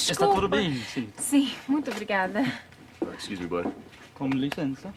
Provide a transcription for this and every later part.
Está tudo bem, sim. Sim, muito obrigada. Excuse me, bud. Com licença.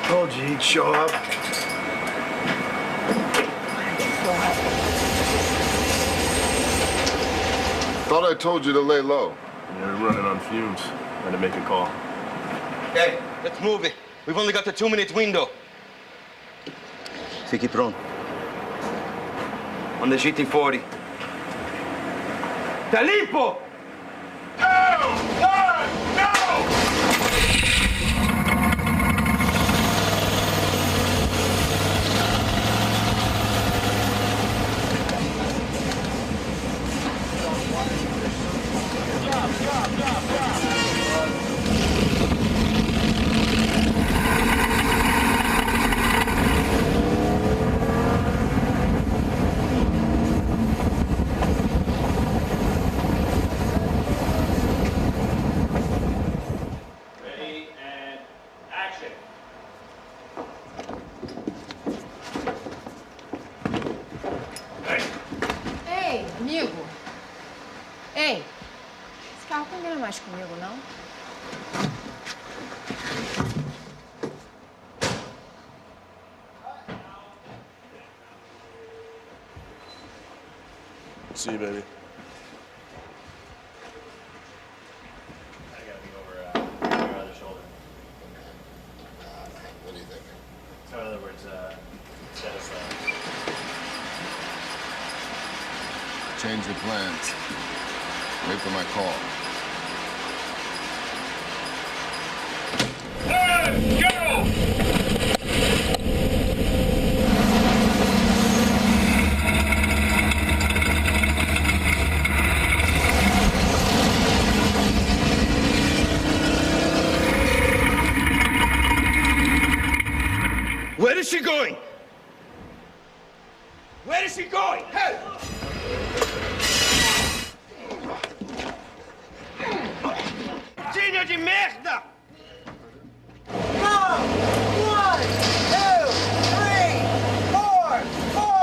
Told you he'd show up. Thought I told you to lay low. You're running on fumes. Had to make a call. Hey, let's move it. We've only got a 2-minute window. Fichi pronto. On the GT40. Talipo! No! No! Ei, esse carro combina mais comigo, não? See you, baby. I gotta be over your other shoulder. What do you think? So in other words, instead of Change your plans. Wait for my call. Let's go! Where is she going? Where is she going? Help! Gênio de merda! Go! 1, 2, 3, 4, 4!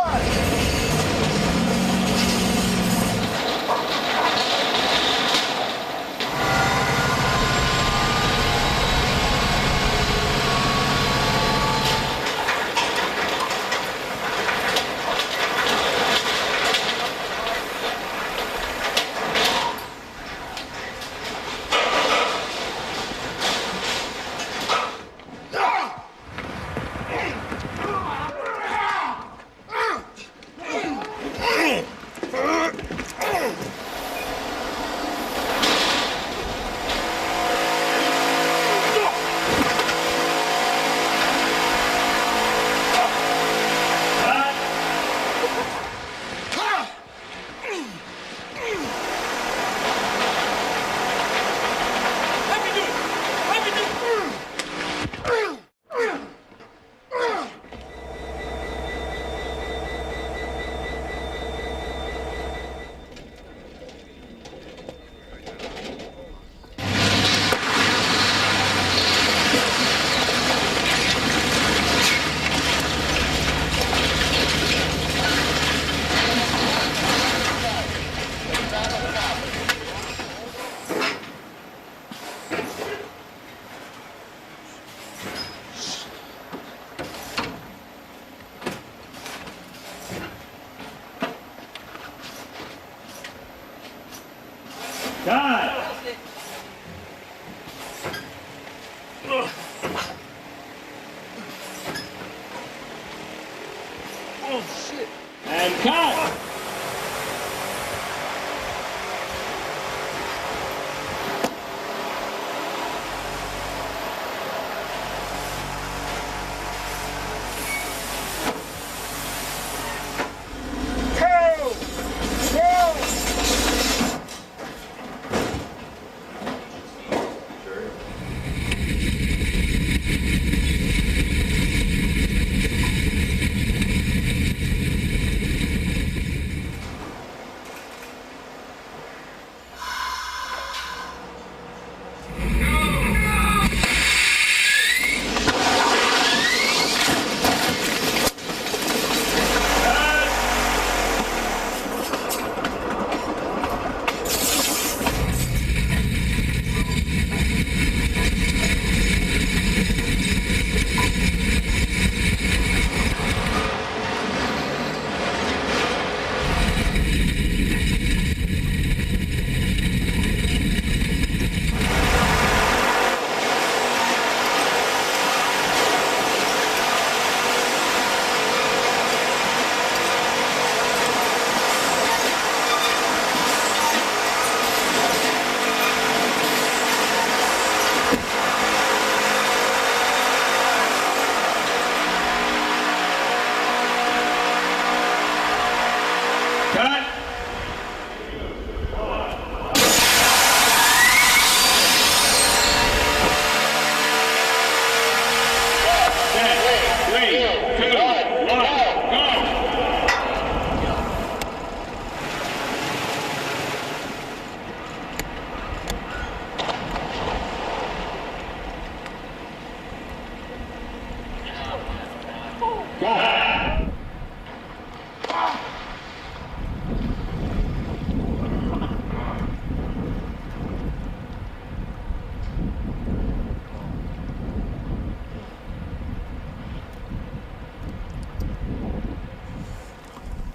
And cut!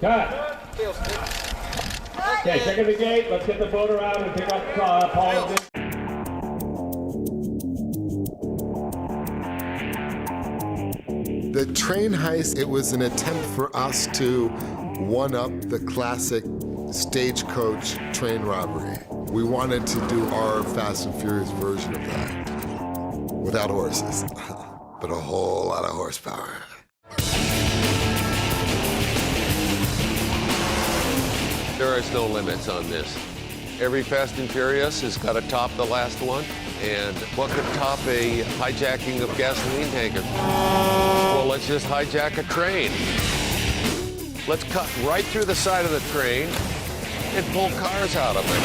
Cut. Okay, check the gate. Let's get the boat around and pick up Paul. The train heist, it was an attempt for us to one-up the classic stagecoach train robbery. We wanted to do our Fast and Furious version of that. Without horses, but a whole lot of horsepower. There is no limits on this. Every Fast and Furious has got to top the last one. And what could top a hijacking of gasoline tanker? Well, let's just hijack a train. Let's cut right through the side of the train and pull cars out of it.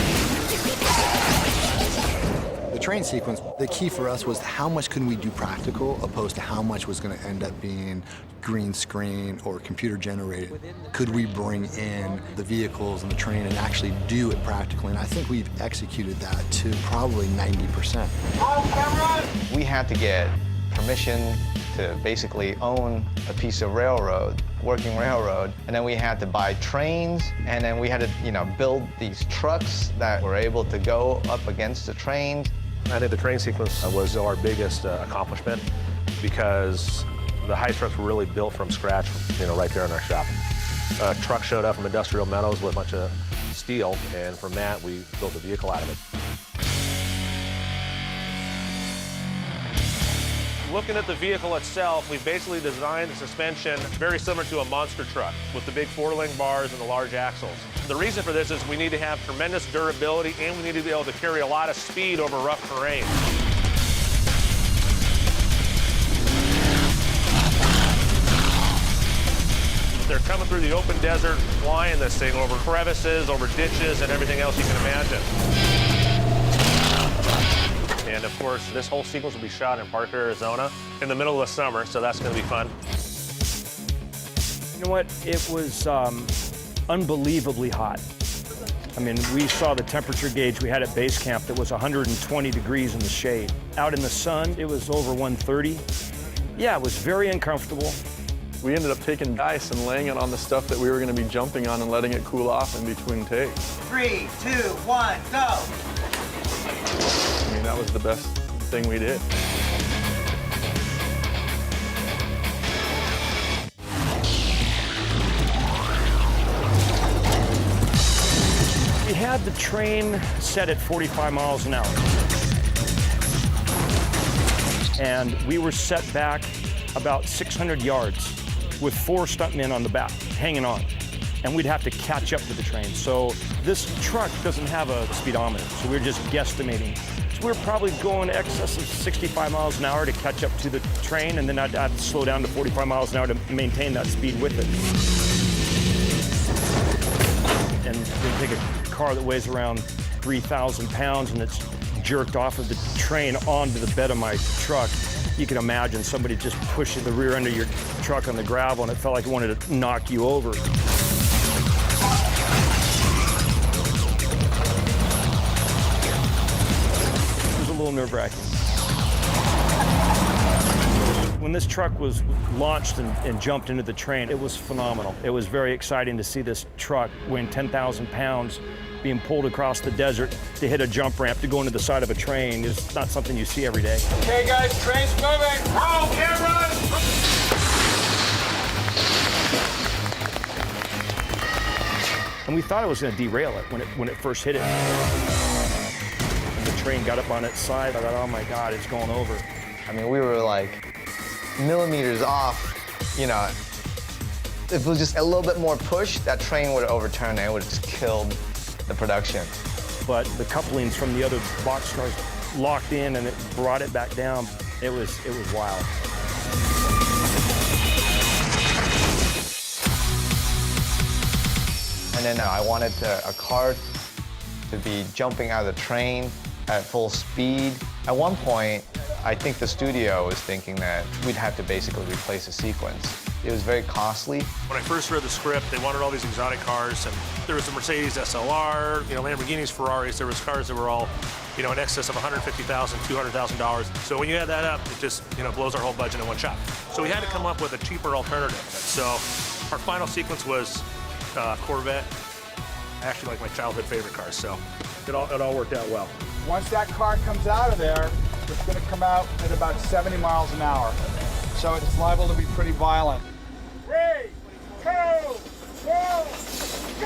The train sequence, the key for us was how much can we do practical opposed to how much was going to end up being green screen or computer generated. Could we bring in the vehicles and the train and actually do it practically? And I think we've executed that to probably 90%. We had to get permission to basically own a piece of railroad, working railroad, and then we had to buy trains, and then we had to, build these trucks that were able to go up against the trains. I think the train sequence was our biggest accomplishment because the heist trucks were really built from scratch, right there in our shop. A truck showed up from Industrial Metals with a bunch of steel, and from that, we built a vehicle out of it. Looking at the vehicle itself, we basically designed the suspension very similar to a monster truck with the big 4-link bars and the large axles. The reason for this is we need to have tremendous durability and we need to be able to carry a lot of speed over rough terrain. They're coming through the open desert, flying this thing over crevices, over ditches, and everything else you can imagine. And of course, this whole sequence will be shot in Parker, Arizona in the middle of the summer, so that's going to be fun. You know what? It was unbelievably hot. I mean, we saw the temperature gauge we had at base camp that was 120 degrees in the shade. Out in the sun, it was over 130. Yeah, it was very uncomfortable. We ended up taking ice and laying it on the stuff that we were going to be jumping on and letting it cool off in between takes. 3, 2, 1, go! I mean, that was the best thing we did. had the train set at 45 miles an hour. And we were set back about 600 yards with 4 stuntmen on the back, hanging on. And we'd have to catch up to the train. So this truck doesn't have a speedometer, so we were just guesstimating. So we were probably going excess of 65 miles an hour to catch up to the train, and then I'd have to slow down to 45 miles an hour to maintain that speed with it. And then take a car that weighs around 3,000 pounds and it's jerked off of the train onto the bed of my truck. You can imagine somebody just pushing the rear end of your truck on the gravel, and it felt like it wanted to knock you over. It was a little nerve-wracking. When this truck was launched and jumped into the train, it was phenomenal. It was very exciting to see this truck weighing 10,000 pounds being pulled across the desert to hit a jump ramp to go into the side of a train. It's not something you see every day. Okay, guys, train's moving. Roll, camera! And we thought it was going to derail it when it first hit it. And the train got up on its side. I thought, oh my God, it's going over. I mean, we were like millimeters off, you know. If it was just a little bit more push, that train would have overturned and it would have just killed the production. But the couplings from the other boxcars locked in and it brought it back down. It was wild. And then I wanted a car to be jumping out of the train at full speed. At one point, I think the studio was thinking that we'd have to basically replace a sequence. It was very costly. When I first read the script, they wanted all these exotic cars, and there was a Mercedes SLR, you know, Lamborghinis, Ferraris. There was cars that were all, you know, in excess of $150,000, $200,000. So when you add that up, it just, you know, blows our whole budget in one shot. So we had to come up with a cheaper alternative. So our final sequence was Corvette. I actually like my childhood favorite cars, so it all worked out well. Once that car comes out of there, it's going to come out at about 70 miles an hour. So it's liable to be pretty violent. 3, 2, 1, go!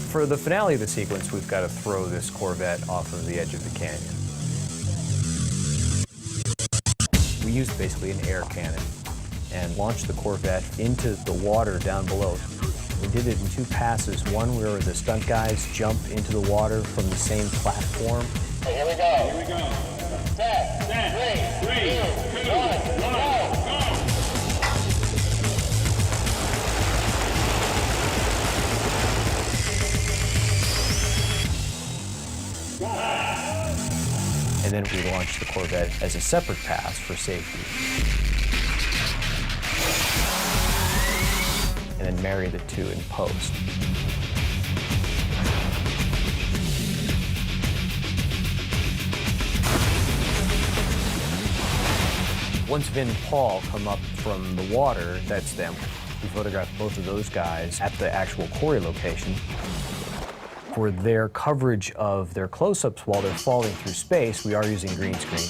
For the finale of the sequence, we've got to throw this Corvette off of the edge of the canyon. We used basically an air cannon and launched the Corvette into the water down below. We did it in 2 passes, one where the stunt guys jump into the water from the same platform. Hey, here we go. Here we go. Set. 3, 2, 1, go! And then we launched the Corvette as a separate pass for safety. And then marry the two in post. Once Vin and Paul come up from the water, that's them. We photographed both of those guys at the actual quarry location. For their coverage of their close-ups while they're falling through space, we are using green screen.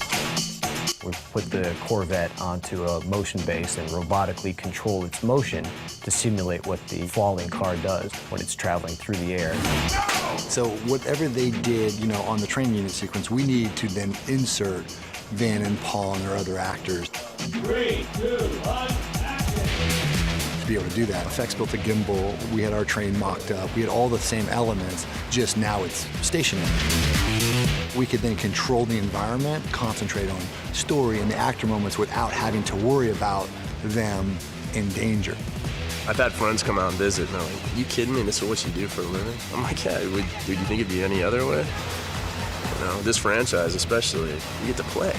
We put the Corvette onto a motion base and robotically control its motion to simulate what the falling car does when it's traveling through the air. So whatever they did, you know, on the training unit sequence, we need to then insert Vin and Paul and their other actors. 3, 2, 1, action! To be able to do that, effects built a gimbal, we had our train mocked up, we had all the same elements, just now it's stationary. We could then control the environment, concentrate on story and the actor moments without having to worry about them in danger. I've had friends come out and visit, and they're like, you kidding me? This is what you do for a living? I'm like, yeah, dude, you think it'd be any other way? You know, this franchise especially, you get to play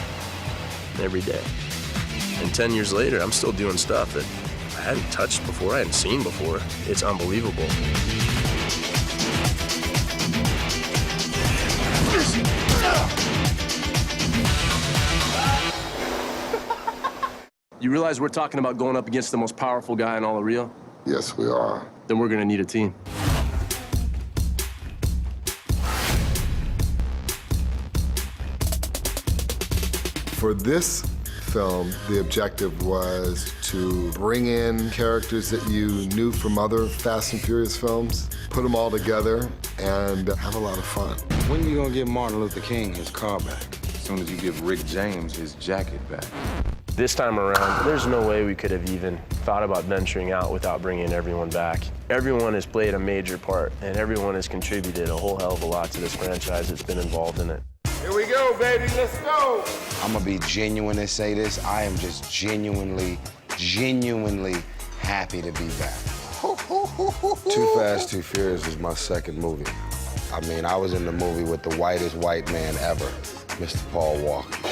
every day. And 10 years later, I'm still doing stuff that I hadn't touched before, I hadn't seen before. It's unbelievable. You realize we're talking about going up against the most powerful guy in all of Rio? Yes, we are. Then we're gonna need a team. For this film, the objective was to bring in characters that you knew from other Fast and Furious films, put them all together, and have a lot of fun. When are you gonna give Martin Luther King his car back? As soon as you give Rick James his jacket back. This time around, there's no way we could have even thought about venturing out without bringing everyone back. Everyone has played a major part, and everyone has contributed a whole hell of a lot to this franchise that's been involved in it. Here we go, baby, let's go! I'm gonna be genuine and say this. I am just genuinely happy to be back. Too Fast, Too Furious was my second movie. I mean, I was in the movie with the whitest white man ever, Mr. Paul Walker.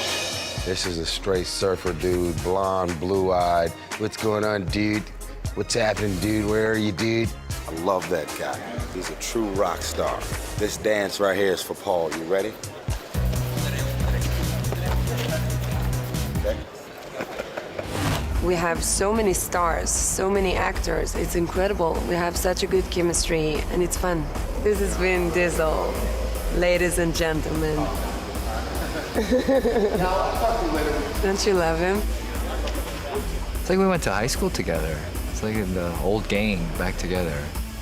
This is a straight surfer dude, blonde, blue-eyed. What's going on, dude? What's happening, dude? Where are you, dude? I love that guy. He's a true rock star. This dance right here is for Paul. You ready? We have so many stars, so many actors. It's incredible. We have such a good chemistry, and it's fun. This is Vin Diesel, ladies and gentlemen. Don't you love him? It's like we went to high school together. It's like in the old gang back together.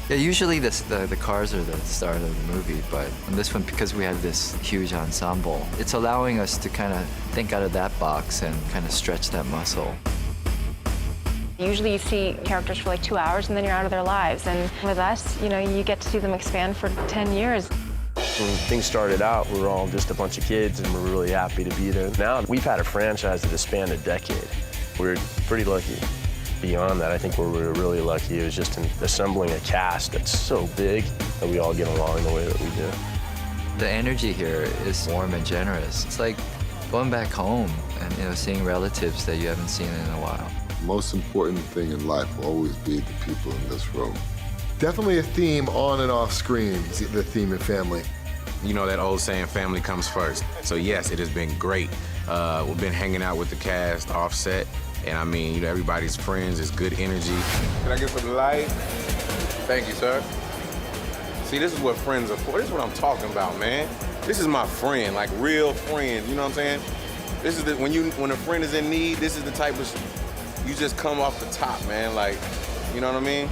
Yeah, usually the cars are the start of the movie, but on this one, because we have this huge ensemble, it's allowing us to kind of think out of that box and kind of stretch that muscle. Usually you see characters for like 2 hours and then you're out of their lives. And with us, you know, you get to see them expand for 10 years. When things started out, we were all just a bunch of kids, and we're really happy to be there. Now, we've had a franchise that has spanned a decade. We're pretty lucky. Beyond that, I think where we were really lucky is just in assembling a cast that's so big that we all get along the way that we do. The energy here is warm and generous. It's like going back home and, you know, seeing relatives that you haven't seen in a while. The most important thing in life will always be the people in this room. Definitely a theme on and off screen, the theme of family. You know that old saying, family comes first. So yes, it has been great. We've been hanging out with the cast offset, and I mean, you know, everybody's friends, it's good energy. Can I get some light? Thank you, sir. See, this is what friends are for. This is what I'm talking about, man. This is my friend, like real friend, you know what I'm saying? This is when a friend is in need, this is the type of, you just come off the top, man, like, you know what I mean?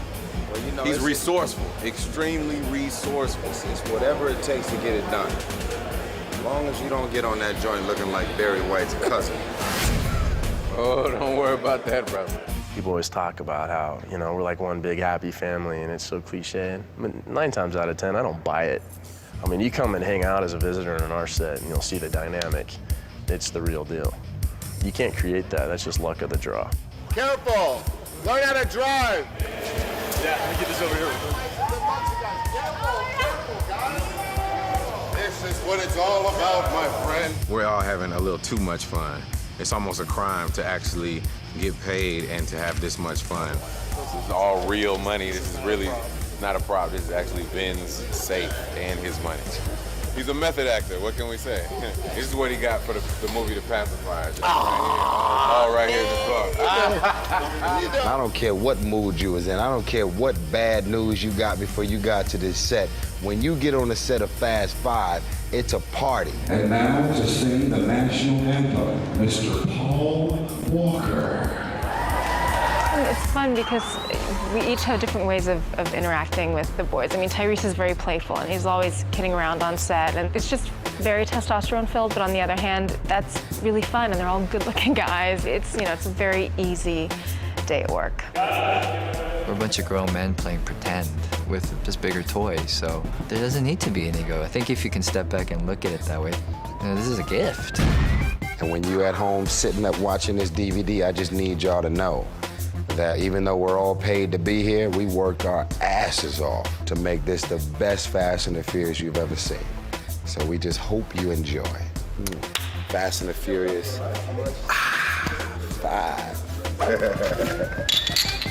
Well, you know, he's resourceful, extremely resourceful. It's whatever it takes to get it done. As long as you don't get on that joint looking like Barry White's cousin. Oh, don't worry about that, brother. People always talk about how, you know, we're like one big happy family, and it's so cliche. But 9 times out of 10, I don't buy it. I mean, you come and hang out as a visitor on our set, and you'll see the dynamic. It's the real deal. You can't create that. That's just luck of the draw. Careful! Learn how to drive! Yeah, let me get this over here. This is what it's all about, my friend. We're all having a little too much fun. It's almost a crime to actually get paid and to have this much fun. This is all real money. This is really not a prop. This is actually Ben's safe and his money. He's a method actor. What can we say? This is what he got for the movie The Pacifier. All right here in the book. I don't care what mood you was in. I don't care what bad news you got before you got to this set. When you get on the set of Fast 5, it's a party. And now to sing the national anthem, Mr. Paul Walker. It's fun because we each have different ways of interacting with the boys. I mean, Tyrese is very playful, and he's always kidding around on set, and it's just very testosterone-filled, but on the other hand, that's really fun, and they're all good-looking guys. It's, you know, it's a very easy day at work. We're a bunch of grown men playing pretend with just bigger toys, so there doesn't need to be an ego. I think if you can step back and look at it that way, you know, this is a gift. And when you at home sitting up watching this DVD, I just need y'all to know that even though we're all paid to be here, we worked our asses off to make this the best Fast and the Furious you've ever seen. So we just hope you enjoy. Fast and the Furious 5.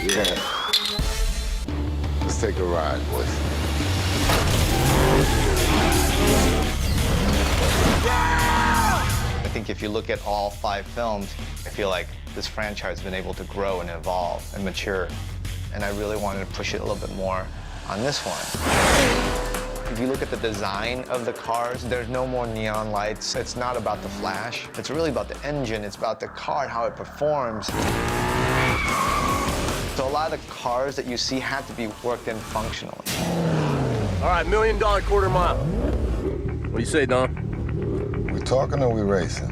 Yeah. Let's take a ride, boys. I think if you look at all 5 films, I feel like this franchise has been able to grow and evolve and mature. And I really wanted to push it a little bit more on this one. If you look at the design of the cars, there's no more neon lights. It's not about the flash. It's really about the engine. It's about the car and how it performs. So a lot of the cars that you see have to be worked in functionally. All right, $1 million quarter mile. What do you say, Dom? We talking or we racing?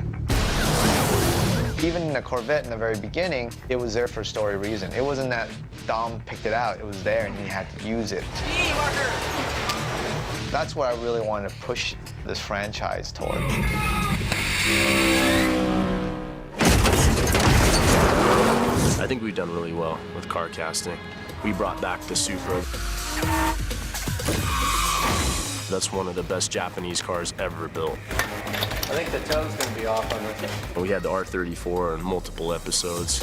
Even in a Corvette in the very beginning, it was there for a story reason. It wasn't that Dom picked it out. It was there and he had to use it. That's what I really wanted to push this franchise toward. I think we've done really well with car casting. We brought back the Supra. That's one of the best Japanese cars ever built. I think the tone's gonna be off on this. We had the R34 in multiple episodes.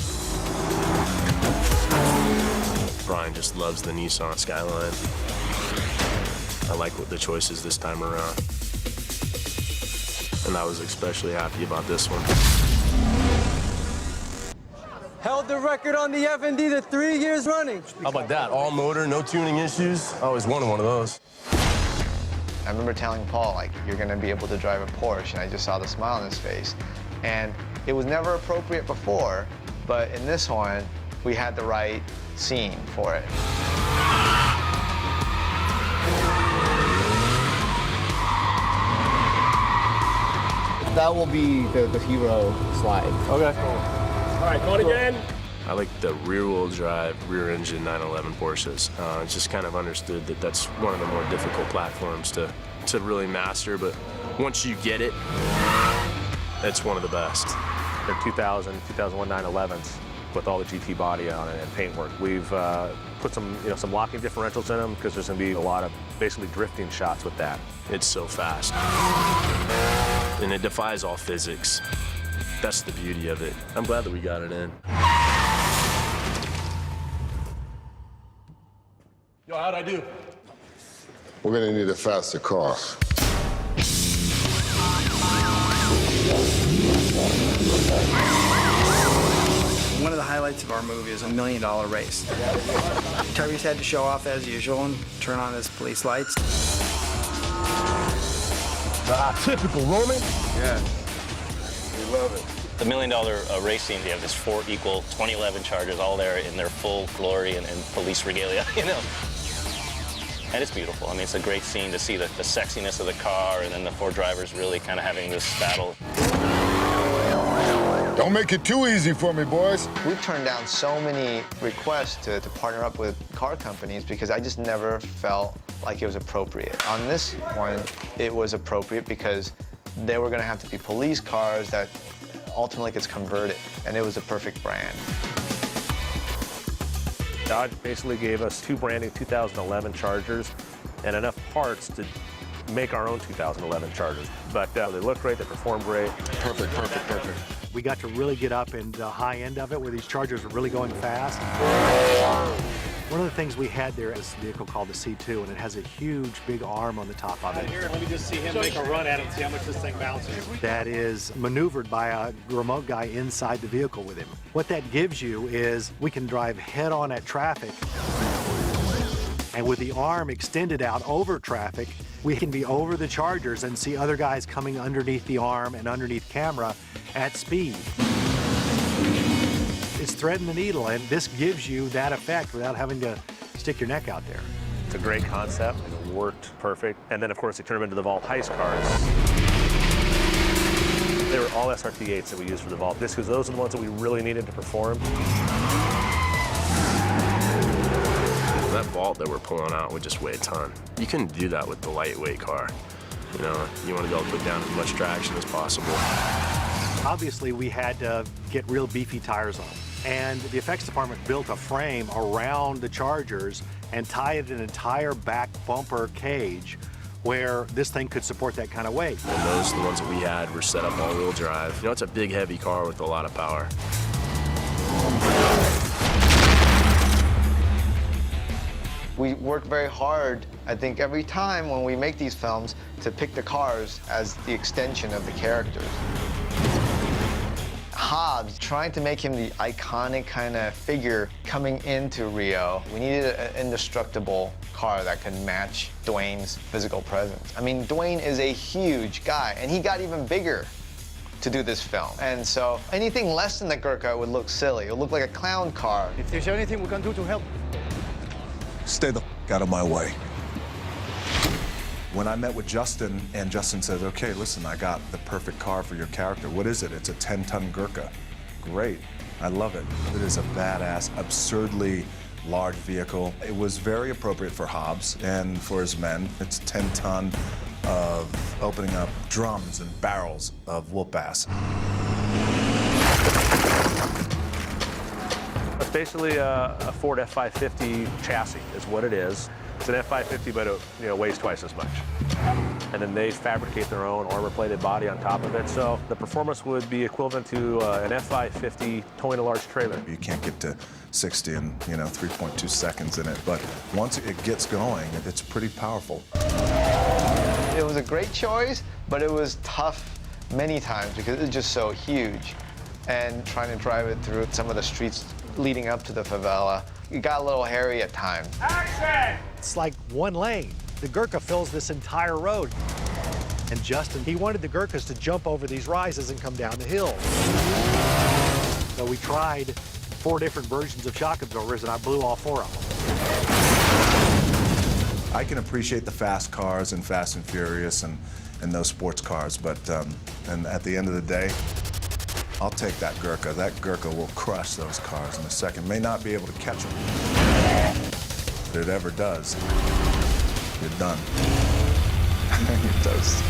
Brian just loves the Nissan Skyline. I like the choices this time around. And I was especially happy about this one. Held the record on the F&D to 3 years running. How about that? All motor, no tuning issues. I always wanted one of those. I remember telling Paul, like, you're gonna be able to drive a Porsche, and I just saw the smile on his face. And it was never appropriate before, but in this one, we had the right scene for it. That will be the hero slide. Okay. All right, go it again. I like the rear-wheel drive, rear-engine 911 Porsches. Just kind of understood that that's one of the more difficult platforms to really master, but once you get it, it's one of the best. They're 2001 911s with all the GT body on it and paintwork. We've put some locking differentials in them because there's going to be a lot of basically drifting shots with that. It's so fast. And it defies all physics. That's the beauty of it. I'm glad that we got it in. Yo, how'd I do? We're gonna need a faster car. One of the highlights of our movie is $1 million race. Tyrese had to show off as usual and turn on his police lights. Typical Roman. Yeah, we love it. The $1 million race scene, they have this 4 equal 2011 Chargers all there in their full glory and police regalia, you know. And it's beautiful. I mean, it's a great scene to see the sexiness of the car and then the 4 drivers really kind of having this battle. Don't make it too easy for me, boys. We've turned down so many requests to partner up with car companies because I just never felt like it was appropriate. On this one, it was appropriate because they were gonna have to be police cars that ultimately gets converted, and it was a perfect brand. Dodge basically gave us 2 brand new 2011 Chargers and enough parts to make our own 2011 Chargers. But they look great, they perform great. Perfect, perfect, perfect. We got to really get up in the high end of it where these Chargers were really going fast. One of the things we had there is this vehicle called the C2, and it has a huge, big arm on the top of it. Here, let me just see him make a run at it and see how much this thing bounces. That is maneuvered by a remote guy inside the vehicle with him. What that gives you is we can drive head-on at traffic, and with the arm extended out over traffic, we can be over the Chargers and see other guys coming underneath the arm and underneath camera at speed. It's threading the needle, and this gives you that effect without having to stick your neck out there. It's a great concept, and it worked perfect. And then, of course, they turned them into the Vault heist cars. They were all SRT8s that we used for the Vault, just because those are the ones that we really needed to perform. That Vault that we're pulling out would just weigh a ton. You couldn't do that with the lightweight car. You know, you want to be able to put down as much traction as possible. Obviously, we had to get real beefy tires on them. And the effects department built a frame around the Chargers and tied an entire back bumper cage where this thing could support that kind of weight. And those, the ones that we had, were set up all-wheel drive. You know, it's a big, heavy car with a lot of power. We work very hard, I think, every time when we make these films to pick the cars as the extension of the characters. Hobbs, trying to make him the iconic kind of figure coming into Rio. We needed an indestructible car that could match Dwayne's physical presence. I mean, Dwayne is a huge guy, and he got even bigger to do this film. And so anything less than the Gurkha would look silly. It would look like a clown car. If there's anything we can do to help, stay the out of my way. When I met with Justin, and Justin said, okay, listen, I got the perfect car for your character. What is it? It's a 10-ton Gurkha. Great, I love it. It is a badass, absurdly large vehicle. It was very appropriate for Hobbs and for his men. It's 10-ton of opening up drums and barrels of whoop ass. It's basically a Ford F550 chassis is what it is. It's an F550, but it weighs twice as much. And then they fabricate their own armor-plated body on top of it. So the performance would be equivalent to an F550 towing a large trailer. You can't get to 60 in 3.2 seconds in it, but once it gets going, it's pretty powerful. It was a great choice, but it was tough many times because it was just so huge. And trying to drive it through some of the streets leading up to the favela, it got a little hairy at times. Action! It's like one lane. The Gurkha fills this entire road. And Justin, he wanted the Gurkhas to jump over these rises and come down the hill. So we tried 4 different versions of shock absorbers, and I blew all 4 of them. I can appreciate the fast cars and Fast and Furious and those sports cars, but and at the end of the day, I'll take that Gurkha. That Gurkha will crush those cars in a second. May not be able to catch them, but it ever does, you're done. You're toast.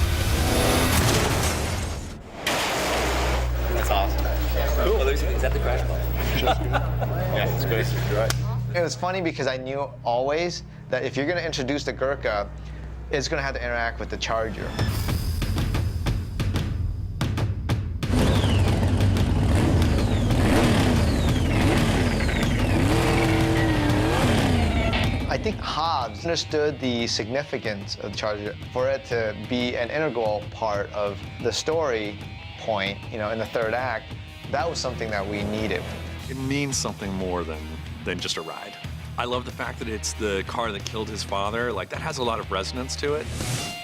That's awesome. Cool. Is that the crash ball? Yeah, it's great. Right. It was funny because I knew always that if you're going to introduce the Gurkha, it's going to have to interact with the Charger. I think Hobbs understood the significance of the Charger. For it to be an integral part of the story point, in the 3rd act, that was something that we needed. It means something more than just a ride. I love the fact that it's the car that killed his father. Like, that has a lot of resonance to it.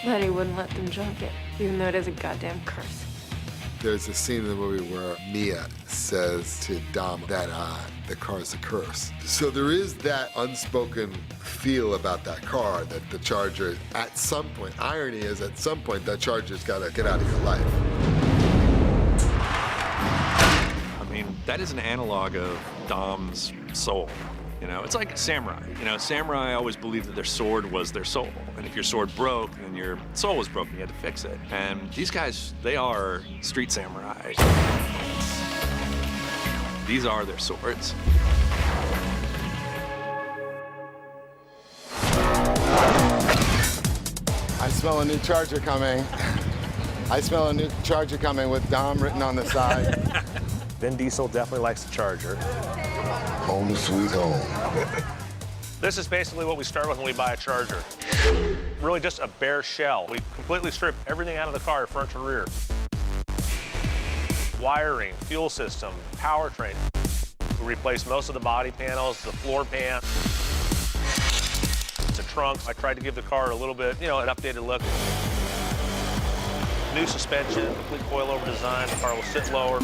That he wouldn't let them jump it, even though it is a goddamn curse. There's a scene in the movie where Mia says to Dom that the car's a curse. So there is that unspoken feel about that car that the Charger, at some point, irony is at some point that Charger's got to get out of your life. I mean, that is an analog of Dom's soul. It's like a samurai. Samurai always believed that their sword was their soul. And if your sword broke, then your soul was broken. You had to fix it. And these guys, they are street samurai. These are their swords. I smell a new Charger coming. I smell a new Charger coming with Dom written on the side. Vin Diesel definitely likes the Charger. Home sweet home. This is basically what we start with when we buy a Charger. Really just a bare shell. We completely strip everything out of the car, front to rear. Wiring, fuel system, powertrain. We replace most of the body panels, the floor pan. The trunk. I tried to give the car a little bit, an updated look. New suspension, complete coilover design. The car will sit lower.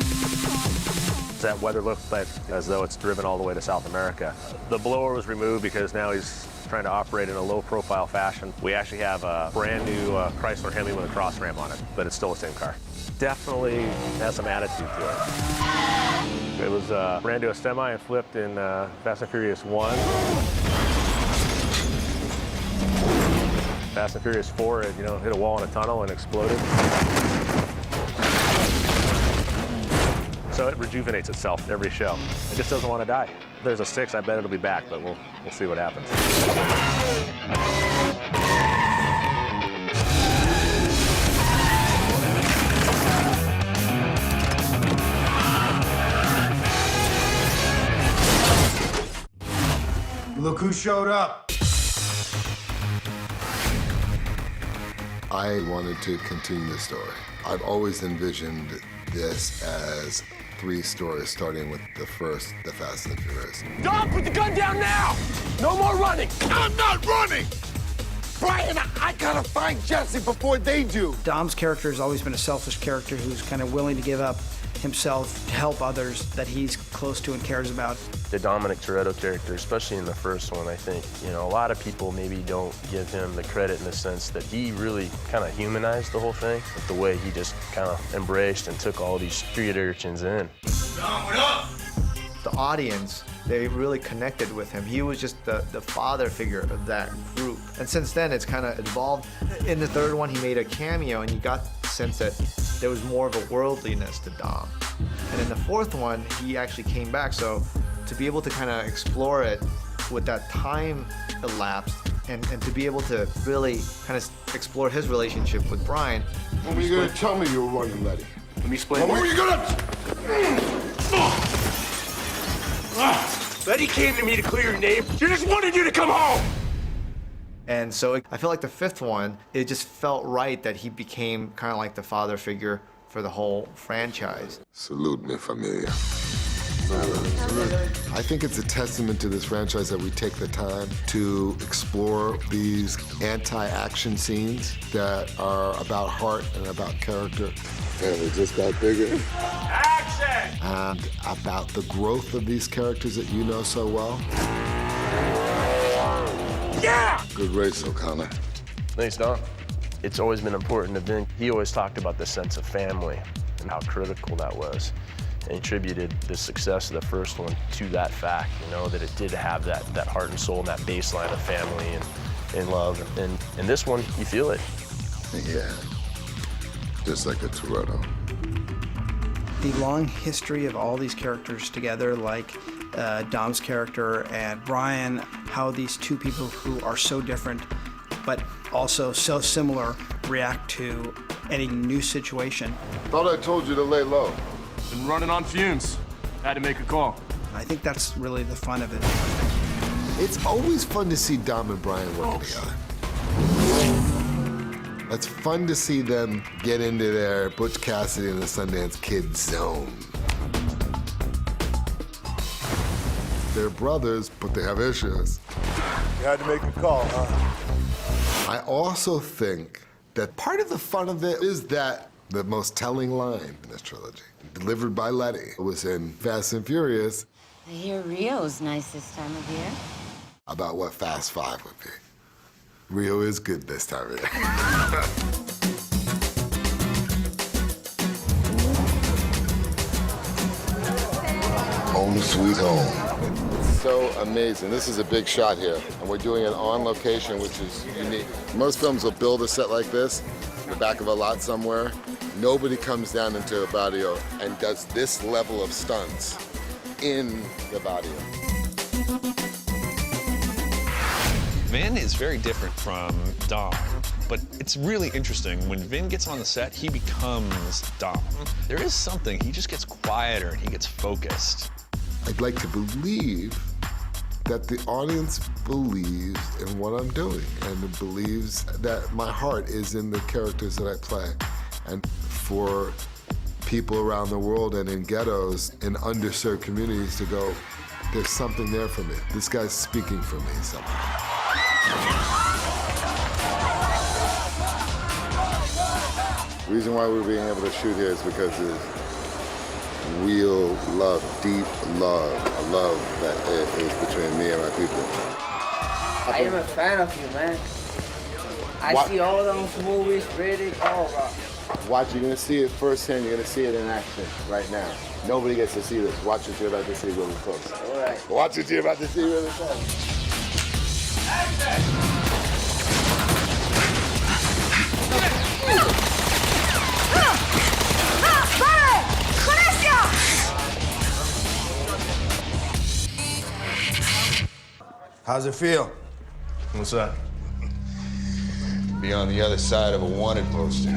That weather looks like as though it's driven all the way to South America. The blower was removed because now he's trying to operate in a low-profile fashion. We actually have a brand new Chrysler Hemi with a cross ram on it, but it's still the same car. Definitely has some attitude to it. It was brand new semi and flipped in Fast and Furious 1. Fast and Furious 4, it hit a wall in a tunnel and exploded. So it rejuvenates itself every show. It just doesn't want to die. If there's a 6, I bet it'll be back, but we'll see what happens. Look who showed up. I wanted to continue the story. I've always envisioned this as 3 stories, starting with the first, The Fast and Furious. Dom, put the gun down now! No more running! I'm not running! Brian, I gotta find Jesse before they do. Dom's character has always been a selfish character who's kind of willing to give up himself to help others that he's close to and cares about. The Dominic Toretto character, especially in the first one, I think, you know, a lot of people maybe don't give him the credit in the sense that he really kind of humanized the whole thing, with the way he just kind of embraced and took all these street urchins in. Dom, what up? The audience, they really connected with him. He was just the father figure of that group. And since then, it's kind of evolved. In the third one, he made a cameo, and you got the sense that there was more of a worldliness to Dom. And in the fourth one, he actually came back, so to be able to kind of explore it with that time elapsed, and to be able to really kind of explore his relationship with Brian. When were you gonna tell me you were running, Letty? Let me explain. When were you gonna... Letty came to me to clear your name. She just wanted you to come home! And so I feel like the fifth one, it just felt right that he became kind of like the father figure for the whole franchise. Salute me, familia. I think it's a testament to this franchise that we take the time to explore these anti-action scenes that are about heart and about character. And it just got bigger. Action! And about the growth of these characters that you know so well. Yeah! Good race, O'Connor. Thanks, Don. It's always been important to Vin. He always talked about the sense of family and how critical that was, and attributed the success of the first one to that fact, you know, that it did have that heart and soul and that baseline of family and love. And in this one, you feel it. Yeah, just like a Toretto. The long history of all these characters together, like Dom's character and Brian, how these two people who are so different but also so similar react to any new situation. Thought I told you to lay low. Been running on fumes. Had to make a call. I think that's really the fun of it. It's always fun to see Dom and Brian working together. It's fun to see them get into their Butch Cassidy and the Sundance Kid zone. They're brothers, but they have issues. You had to make a call, huh? I also think that part of the fun of it is that the most telling line in this trilogy, delivered by Letty, was in Fast and Furious. I hear Rio's nice this time of year. About what Fast 5 would be. Rio is good this time of year. Home sweet home. It's so amazing. This is a big shot here, and we're doing it on location, which is unique. Most films will build a set like this in the back of a lot somewhere. Nobody comes down into a barrio and does this level of stunts in the barrio. Vin is very different from Dom, but it's really interesting. When Vin gets on the set, he becomes Dom. There is something, he just gets quieter and he gets focused. I'd like to believe that the audience believes in what I'm doing and believes that my heart is in the characters that I play. And for people around the world and in ghettos, in underserved communities to go, there's something there for me. This guy's speaking for me somehow. The reason why we're being able to shoot here is because of real love, deep love, a love that is between me and my people. I am a fan of you, man. I see all those movies, really, Watch, you're gonna see it firsthand, you're gonna see it in action right now. Nobody gets to see this. Watch what you're about to see really close. All right. Watch what you're about to see really close. How's it feel? What's that? Be on the other side of a wanted poster.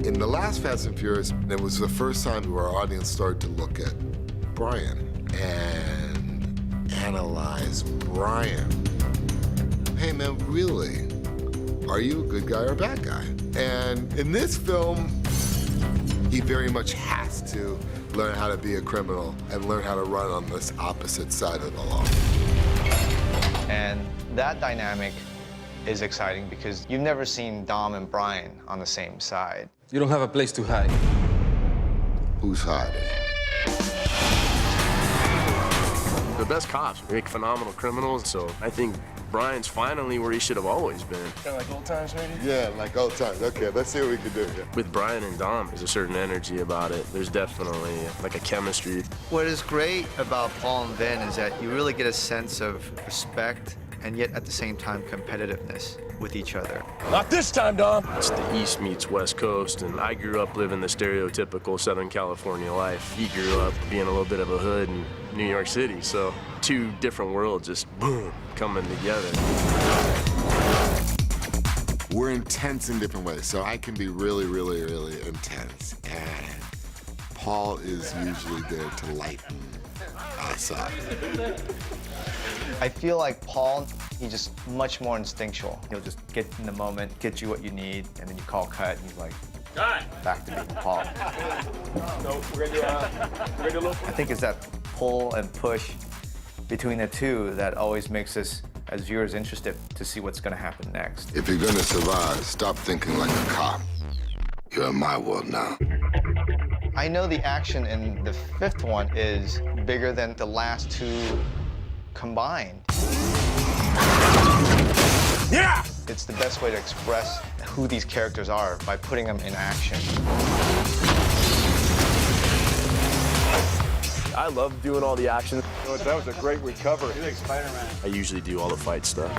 In the last Fast and Furious, it was the first time where our audience started to look at Brian and analyze Brian. Hey man, really? Are you a good guy or a bad guy? And in this film, He very much has to learn how to be a criminal and learn how to run on this opposite side of the law. And that dynamic is exciting because you've never seen Dom and Brian on the same side. You don't have a place to hide. Who's hiding? The best cops make phenomenal criminals, so I think Brian's finally where he should have always been. Kind of like old times, maybe? Yeah, like old times. Okay, let's see what we can do here. With Brian and Dom, there's a certain energy about it. There's definitely like a chemistry. What is great about Paul and Vin is that you really get a sense of respect and yet at the same time competitiveness with each other. Not this time, Dom. It's the East meets West Coast, and I grew up living the stereotypical Southern California life. He grew up being a little bit of a hood in New York City, so two different worlds just, boom, coming together. We're intense in different ways, so I can be really, really, really intense, and Paul is usually there to lighten us up. I feel like Paul, he's just much more instinctual. He'll just get in the moment, get you what you need, and then you call cut, and he's like, back to being Paul. No, we're gonna do I think it's that pull and push between the two that always makes us, as viewers, interested to see what's gonna happen next. If you're gonna survive, stop thinking like a cop. You're in my world now. I know the action in the fifth one is bigger than the last two combined. Yeah! It's the best way to express who these characters are by putting them in action. I love doing all the action. That was a great recovery. You like Spider-Man. I usually do all the fight stuff.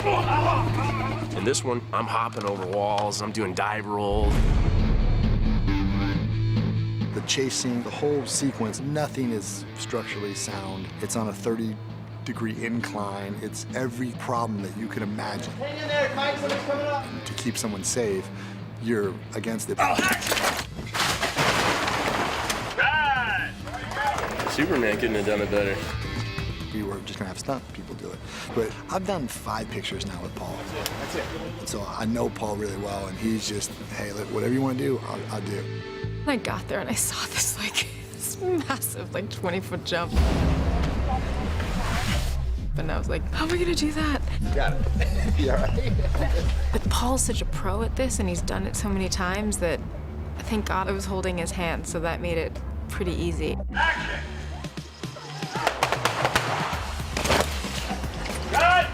In this one, I'm hopping over walls, I'm doing dive rolls. The chase scene, the whole sequence, nothing is structurally sound. It's on a 30-degree incline. It's every problem that you can imagine. Hang in there, Mike, somebody's coming up. And to keep someone safe, you're against it. Superman couldn't have done it better. We were just gonna have stunt people do it. But I've done 5 pictures now with Paul. That's it. So I know Paul really well, and he's just, hey, look, whatever you want to do, I'll do. I got there and I saw this, like, this massive, like, 20-foot jump. And I was like, how am I gonna do that? You got it. You all right? But Paul's such a pro at this, and he's done it so many times that, thank God I was holding his hand, so that made it pretty easy. Action! Cut!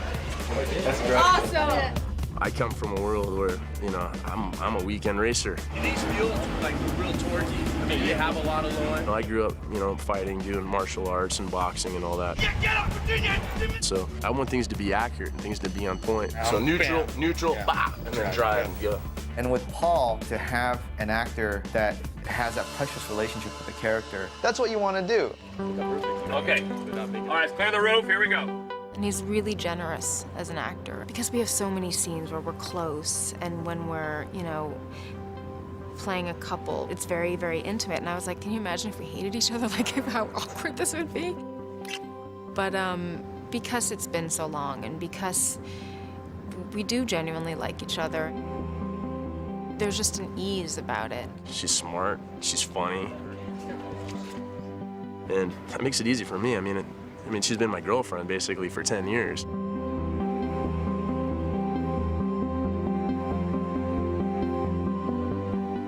That's great. Awesome! I come from a world where, you know, I'm a weekend racer. These feel like real torquey. I mean, you have a lot of loin. I grew up, you know, fighting, doing martial arts and boxing and all that. Get up, Virginia! So I want things to be accurate and things to be on point. So Bam. neutral, Yeah. bah, and then drive and go. And with Paul, to have an actor that has that precious relationship with the character, that's what you want to do. Okay. All right, let's clear the roof. Here we go. And he's really generous as an actor because we have so many scenes where we're close and when we're, you know, playing a couple, it's very, very intimate. And I was like, can you imagine if we hated each other, like how awkward this would be? But because it's been so long and because we do genuinely like each other, there's just an ease about it. She's smart, she's funny, and that makes it easy for me. I mean, she's been my girlfriend basically for 10 years.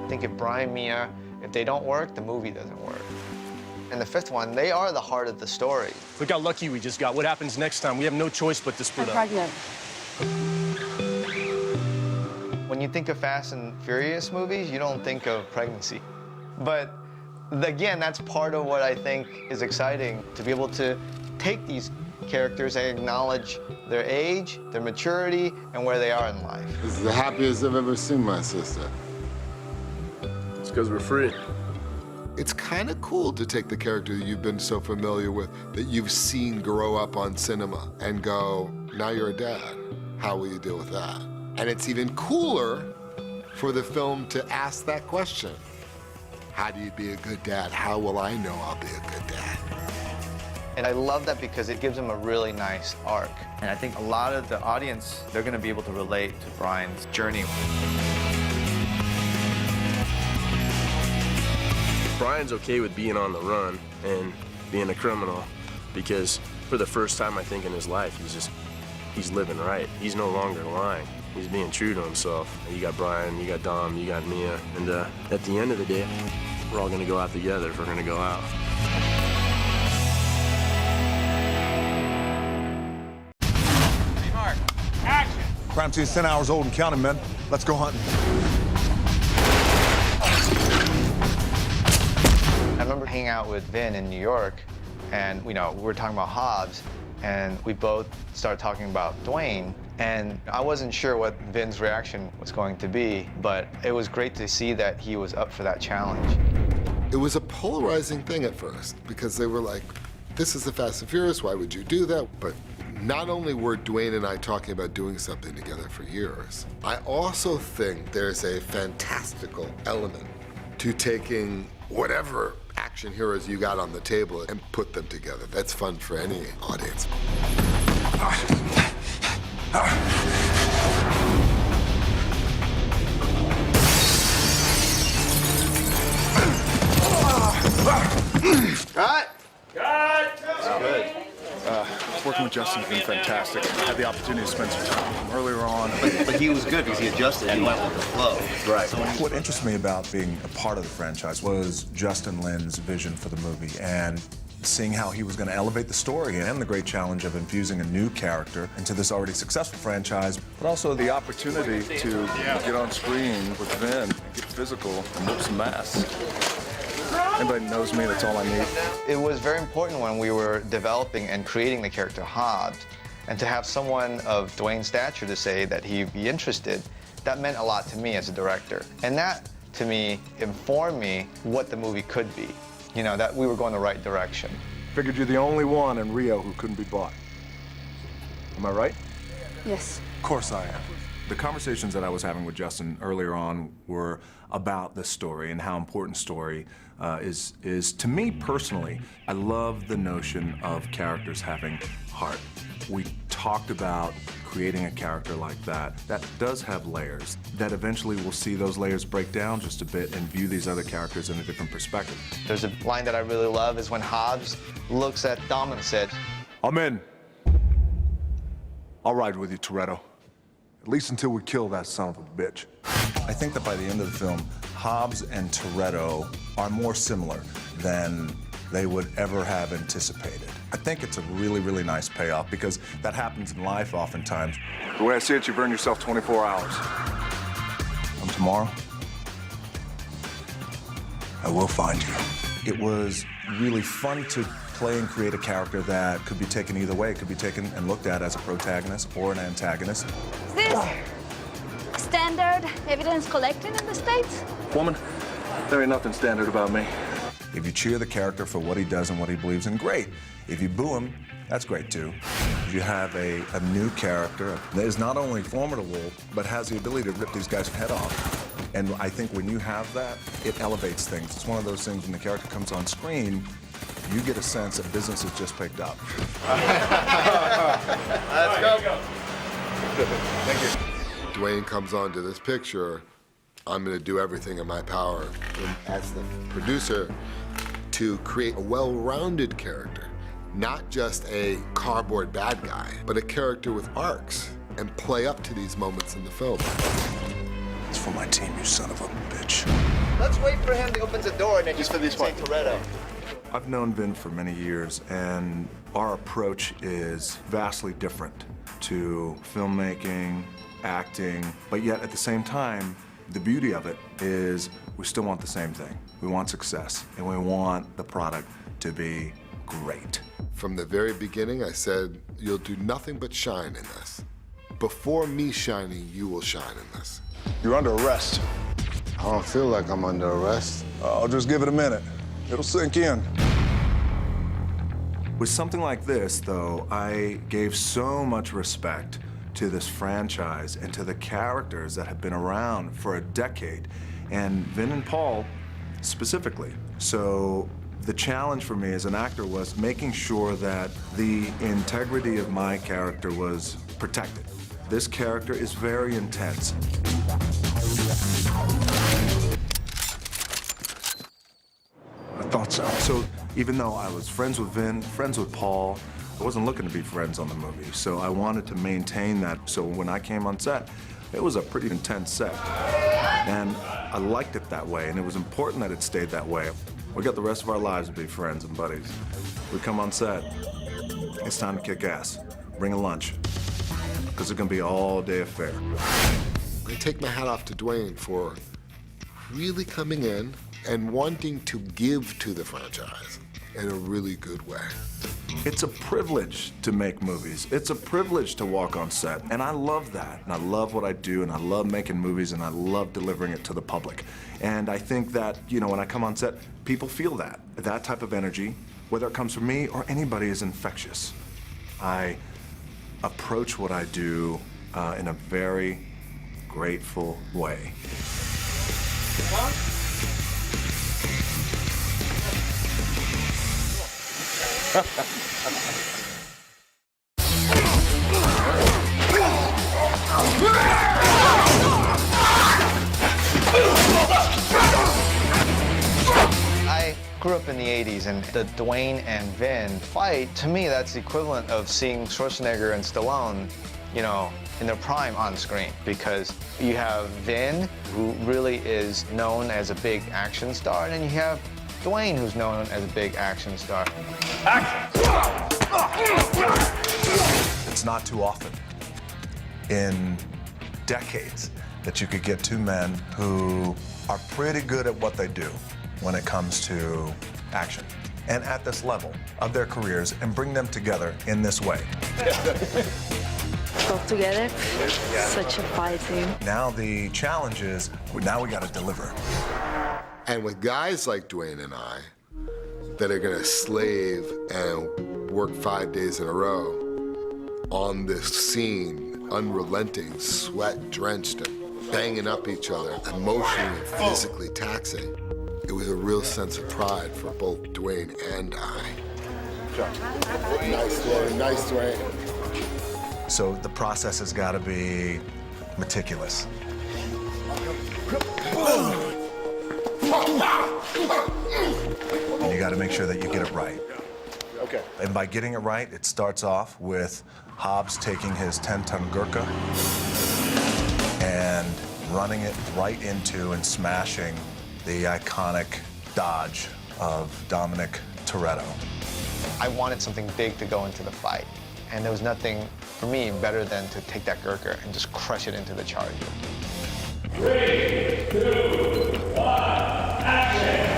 I think if Brian, Mia, if they don't work, the movie doesn't work. And the fifth one, they are the heart of the story. Look how lucky we just got. What happens next time? We have no choice but to split up. Pregnant. When you think of Fast and Furious movies, you don't think of pregnancy. But again, that's part of what I think is exciting, to be able to take these characters and acknowledge their age, their maturity, and where they are in life. This is the happiest I've ever seen my sister. It's because we're free. It's kind of cool to take the character that you've been so familiar with, that you've seen grow up on cinema, and go, now you're a dad. How will you deal with that? And it's even cooler for the film to ask that question. How do you be a good dad? How will I know I'll be a good dad? And I love that because it gives them a really nice arc. And I think a lot of the audience, they're going to be able to relate to Brian's journey. Brian's okay with being on the run and being a criminal because for the first time, I think, in his life, he's living right. He's no longer lying. He's being true to himself. You got Brian, you got Dom, you got Mia, and at the end of the day, we're all gonna go out together if we're gonna go out. Action! Crime scene's 10 hours old and counting, men. Let's go hunting. I remember hanging out with Vin in New York, and we were talking about Hobbs, and we both started talking about Dwayne, and I wasn't sure what Vin's reaction was going to be, but it was great to see that he was up for that challenge. It was a polarizing thing at first, because they were like, this is the Fast and Furious, why would you do that? But not only were Dwayne and I talking about doing something together for years, I also think there's a fantastical element to taking whatever action heroes you got on the table and put them together. That's fun for any audience. Cut! That's good. Working with Justin's been fantastic. I had the opportunity to spend some time with him earlier on. But he was good because he adjusted and went with the flow. Right. So what interests me about being a part of the franchise was Justin Lin's vision for the movie and seeing how he was going to elevate the story and the great challenge of infusing a new character into this already successful franchise, but also the opportunity to get on screen with Vin, get physical, and whoop some ass. Anybody knows me, that's all I need. It was very important when we were developing and creating the character Hobbs, and to have someone of Dwayne's stature to say that he'd be interested, that meant a lot to me as a director. And that, to me, informed me what the movie could be. That we were going the right direction. Figured you're the only one in Rio who couldn't be bought. Am I right? Yes. Of course I am. The conversations that I was having with Justin earlier on were about the story and how important story is to me personally. I love the notion of characters having heart. We talked about creating a character like that does have layers, that eventually we'll see those layers break down just a bit and view these other characters in a different perspective. There's a line that I really love is when Hobbs looks at Dom and said, I'm in. I'll ride with you, Toretto. At least until we kill that son of a bitch. I think that by the end of the film, Hobbs and Toretto are more similar than they would ever have anticipated. I think it's a really, really nice payoff because that happens in life oftentimes. The way I see it, you burn yourself 24 hours. Come tomorrow, I will find you. It was really fun to play and create a character that could be taken either way. It could be taken and looked at as a protagonist or an antagonist. Is this standard evidence collecting in the States? Woman, there ain't nothing standard about me. If you cheer the character for what he does and what he believes in, great. If you boo him, that's great too. If you have a new character that is not only formidable, but has the ability to rip these guys' head off. And I think when you have that, it elevates things. It's one of those things when the character comes on screen, you get a sense that business has just picked up. Let's go. Thank you. Dwayne comes onto this picture, I'm gonna do everything in my power as the producer to create a well-rounded character, not just a cardboard bad guy, but a character with arcs and play up to these moments in the film. It's for my team, you son of a bitch. let's wait for him to open the door and then just for this say Toretto. I've known Vin for many years, and our approach is vastly different to filmmaking, acting, but yet at the same time, the beauty of it is we still want the same thing. We want success, and we want the product to be great. From the very beginning, I said, you'll do nothing but shine in this. Before me shining, you will shine in this. You're under arrest. I don't feel like I'm under arrest. I'll just give it a minute. It'll sink in. With something like this, though, I gave so much respect to this franchise and to the characters that have been around for a decade, and Vin and Paul specifically. So the challenge for me as an actor was making sure that the integrity of my character was protected. This character is very intense. So even though I was friends with Vin, friends with Paul, I wasn't looking to be friends on the movie. So I wanted to maintain that. So when I came on set, it was a pretty intense set. And I liked it that way, and it was important that it stayed that way. We got the rest of our lives to be friends and buddies. We come on set, it's time to kick ass. Bring a lunch, because it's gonna be an all-day affair. I take my hat off to Dwayne for really coming in and wanting to give to the franchise in a really good way. It's a privilege to make movies. It's a privilege to walk on set, and I love that. And I love what I do, and I love making movies, and I love delivering it to the public. And I think that, you know, when I come on set, people feel that. That type of energy, whether it comes from me or anybody, is infectious. I approach what I do in a very grateful way. I grew up in the 80s, and the Dwayne and Vin fight, to me, that's the equivalent of seeing Schwarzenegger and Stallone, you know, in their prime on screen, because you have Vin, who really is known as a big action star, and then you have Dwayne, who's known as a big action star. It's not too often in decades that you could get two men who are pretty good at what they do when it comes to action and at this level of their careers, and bring them together in this way. Both together, such a fight team. Now the challenge is, now we got to deliver. And with guys like Dwayne and I that are gonna slave and work 5 days in a row on this scene, unrelenting, sweat-drenched, and banging up each other, emotionally and physically taxing, it was a real sense of pride for both Dwayne and I. Nice, Dwayne, nice, Dwayne. So the process has got to be meticulous. And you got to make sure that you get it right. Okay. And by getting it right, it starts off with Hobbs taking his 10-ton Gurkha and running it right into and smashing the iconic Dodge of Dominic Toretto. I wanted something big to go into the fight, and there was nothing for me better than to take that Gurkha and just crush it into the Charger. 3, 2, 1, action!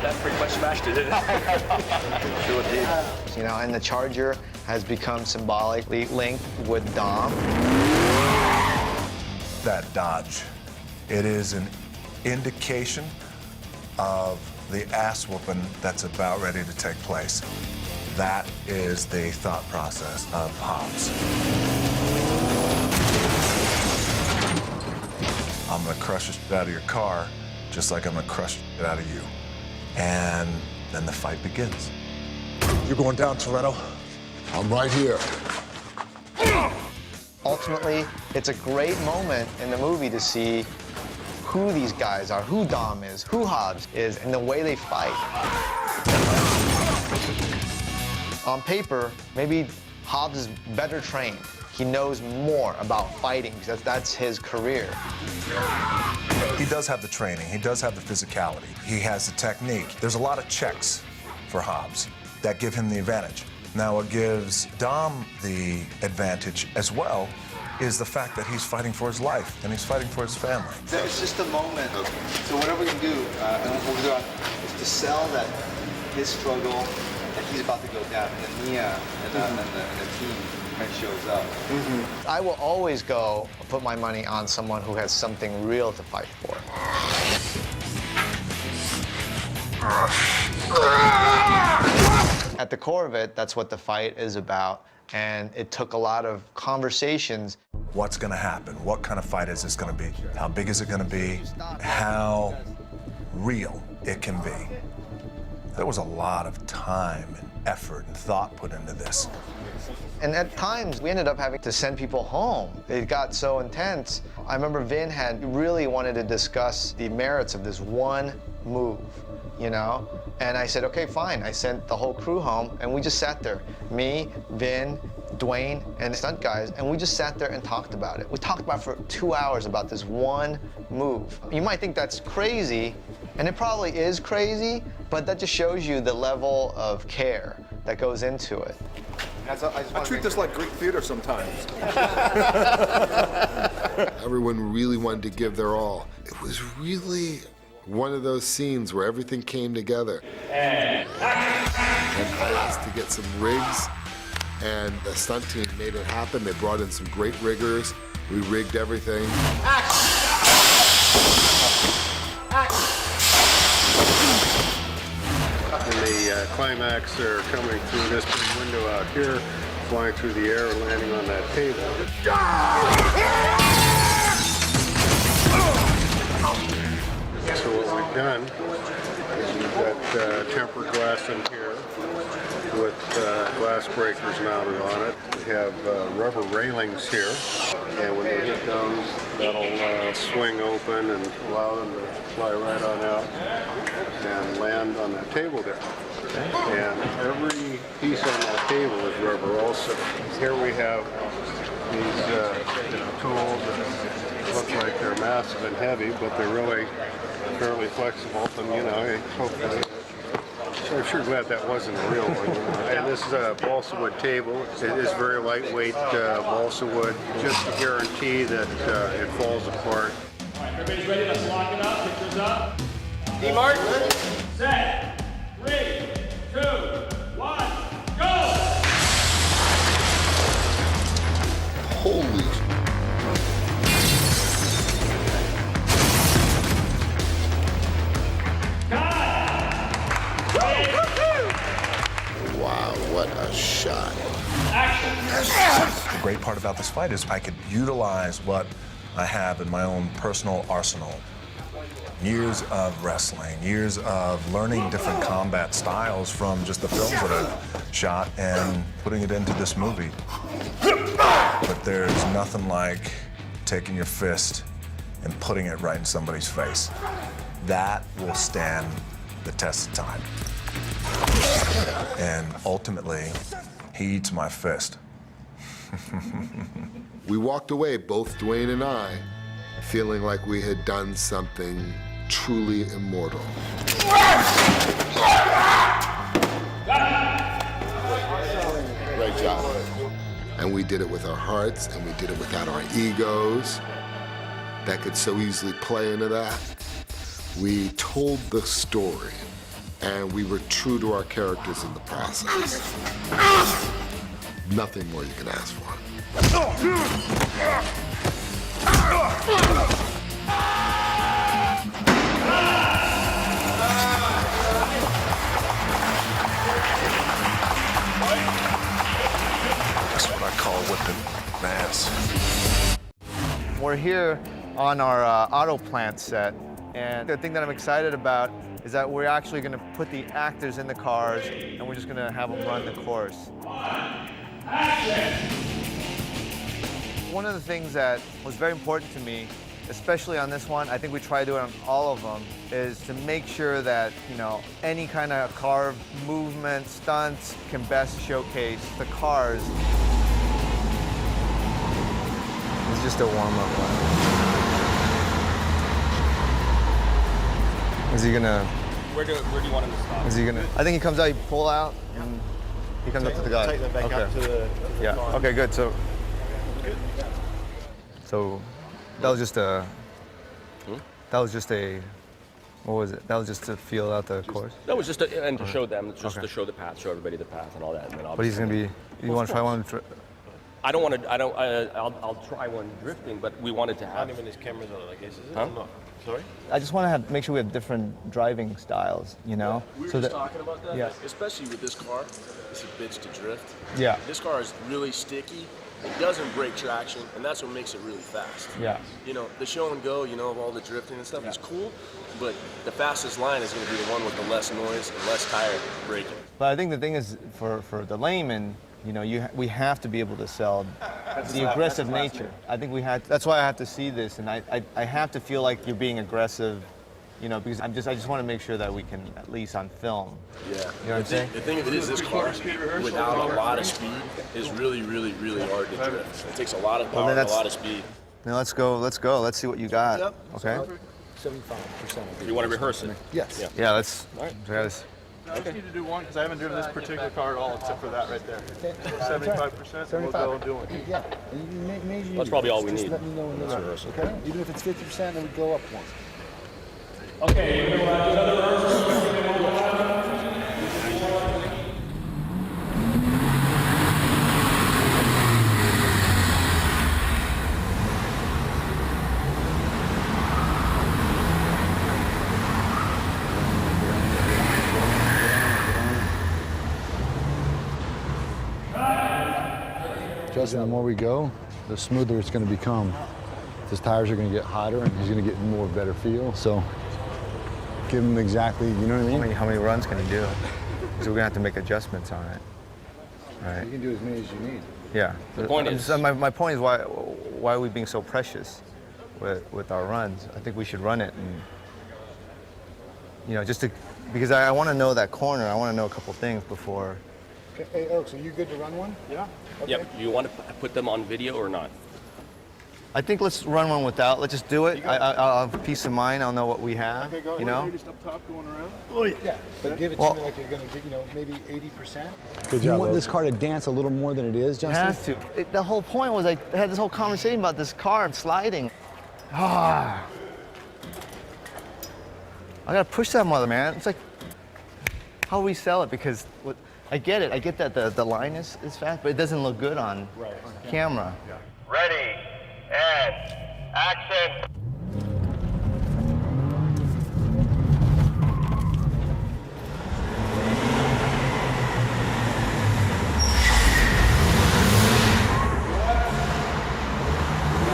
That pretty much smashed it, didn't it? Sure did. You know, and the Charger has become symbolically linked with Dom. That Dodge, it is an indication of the ass whooping that's about ready to take place. That is the thought process of Hobbs. I'm gonna crush the shit out of your car, just like I'm gonna crush the shit out of you. And then the fight begins. You're going down, Toretto. I'm right here. Ultimately, it's a great moment in the movie to see who these guys are, who Dom is, who Hobbs is, and the way they fight. On paper, maybe Hobbs is better trained. He knows more about fighting because that's his career. He does have the training. He does have the physicality. He has the technique. There's a lot of checks for Hobbs that give him the advantage. Now, what gives Dom the advantage as well is the fact that he's fighting for his life and he's fighting for his family. It's just a moment. So whatever we can do, and what we'll do is to sell that his struggle, that he's about to go down, and then Mia and the team kind of shows up. I will always go put my money on someone who has something real to fight for. At the core of it, that's what the fight is about. And it took a lot of conversations. What's gonna happen? What kind of fight is this gonna be? How big is it gonna be? How real it can be? There was a lot of time and effort and thought put into this. And at times, we ended up having to send people home. It got so intense. I remember Vin had really wanted to discuss the merits of this one move, you know? And I said, okay, fine. I sent the whole crew home, and we just sat there. Me, Vin, Dwayne, and the stunt guys, and we just sat there and talked about it. We talked about it for 2 hours about this one move. You might think that's crazy, and it probably is crazy, but that just shows you the level of care that goes into it. I treat this like Greek theater sometimes. Everyone really wanted to give their all. It was really one of those scenes where everything came together. And I asked to get some rigs, and the stunt team made it happen. They brought in some great riggers. We rigged everything. In the climax, they're coming through this big window out here, flying through the air and landing on that table. So what we've done is we've got tempered glass in here with glass breakers mounted on it. We have rubber railings here, and when they hit those, that'll swing open and allow them to fly right on out and land on that table there. And every piece on that table is rubber also. Here we have these tools that look like they're massive and heavy, but they're really fairly flexible, and you know, hopefully. So I'm sure glad that wasn't a real one. And this is a balsa wood table. It is very lightweight balsa wood, just to guarantee that it falls apart. All right, everybody's ready? Let's lock it up. Pictures up. D-Mark. Set. 3, 2, 1, go! Holy. Wow, what a shot. The great part about this fight is I could utilize what I have in my own personal arsenal. Years of wrestling, years of learning different combat styles from just the films that I've shot and putting it into this movie. But there's nothing like taking your fist and putting it right in somebody's face. That will stand the test of time. And ultimately, he eats my fist. We walked away, both Dwayne and I, feeling like we had done something truly immortal. Great job. And we did it with our hearts, and we did it without our egos that could so easily play into that. We told the story, and we were true to our characters in the process. Nothing more you can ask for. That's what I call whipping ass. We're here on our auto plant set, and the thing that I'm excited about is that we're actually going to put the actors in the cars, and we're just going to have them run the course. One of the things that was very important to me, especially on this one, I think we try to do it on all of them, is to make sure that, you know, any kind of car movement, stunts can best showcase the cars. It's just a warm-up one. Is he gonna? Where do you want him to stop? Is he gonna? I think he comes out. You pull out, and he comes up to the guy. Tighten it back up to the car. Okay. Good. So that was just a. That was just a. What was it? That was just to feel out the course. That was just to show them, just to show the path, show everybody the path and all that. And then but he's gonna be. You want to try one? I don't want to. I'll try one drifting, but we wanted to have. Not even his cameras on it, I guess, is it? Huh? No. Sorry? I just want to make sure we have different driving styles, you know? We were so just talking about that, yeah. especially with this car. It's a bitch to drift. Yeah. This car is really sticky. It doesn't break traction, and that's what makes it really fast. Yeah. You know, the show and go, you know, of all the drifting and stuff is cool, but the fastest line is going to be the one with the less noise and less tire braking. But I think the thing is, for the layman, you know, we have to be able to sell the aggressive nature. I think we had. That's why I have to see this, and I have to feel like you're being aggressive, you know, because I just want to make sure that we can, at least on film. Yeah. You know what I'm saying? The thing of it is, this car without a lot of speed is really, really, really hard to drift. It takes a lot of power and a lot of speed. Now let's go. Let's see what you got. Yep. Okay. 75%. You want to rehearse it? Yes. Yeah. Let's. All right. Try this. I just need to do one because I haven't driven this particular car at all except for that right there. 75%, and we'll go and do it. Yeah. Maybe That's probably all we need. Let me know when you're ready. Okay? Even if it's 50%, then we go up one. Okay, we're going to another rehearsal. Justin, the more we go, the smoother it's going to become. His tires are going to get hotter, and he's going to get more better feel. So, give him exactly, you know what I mean? How many runs can he do? So we're gonna have to make adjustments on it. All right. You can do as many as you need. Yeah. The point is, my point is why are we being so precious with our runs? I think we should run it, and you know, because I want to know that corner. I want to know a couple things before. Hey, Eric, so you good to run one? Yeah. Okay. Yep. You want to put them on video or not? I think let's run one without. Let's just do it. I'll have peace of mind. I'll know what we have. Okay, go ahead. You know. Just up top going around. Oh yeah. But give it to me like you're going to get, you know, maybe 80%. Good job. You want this car to dance a little more than it is, Justin? It has to. The whole point was I had this whole conversation about this car sliding. Ah. I gotta push that mother, man. It's like, how do we sell it? Because I get it. I get that the line is fast, but it doesn't look good on camera. Yeah. Ready, and action.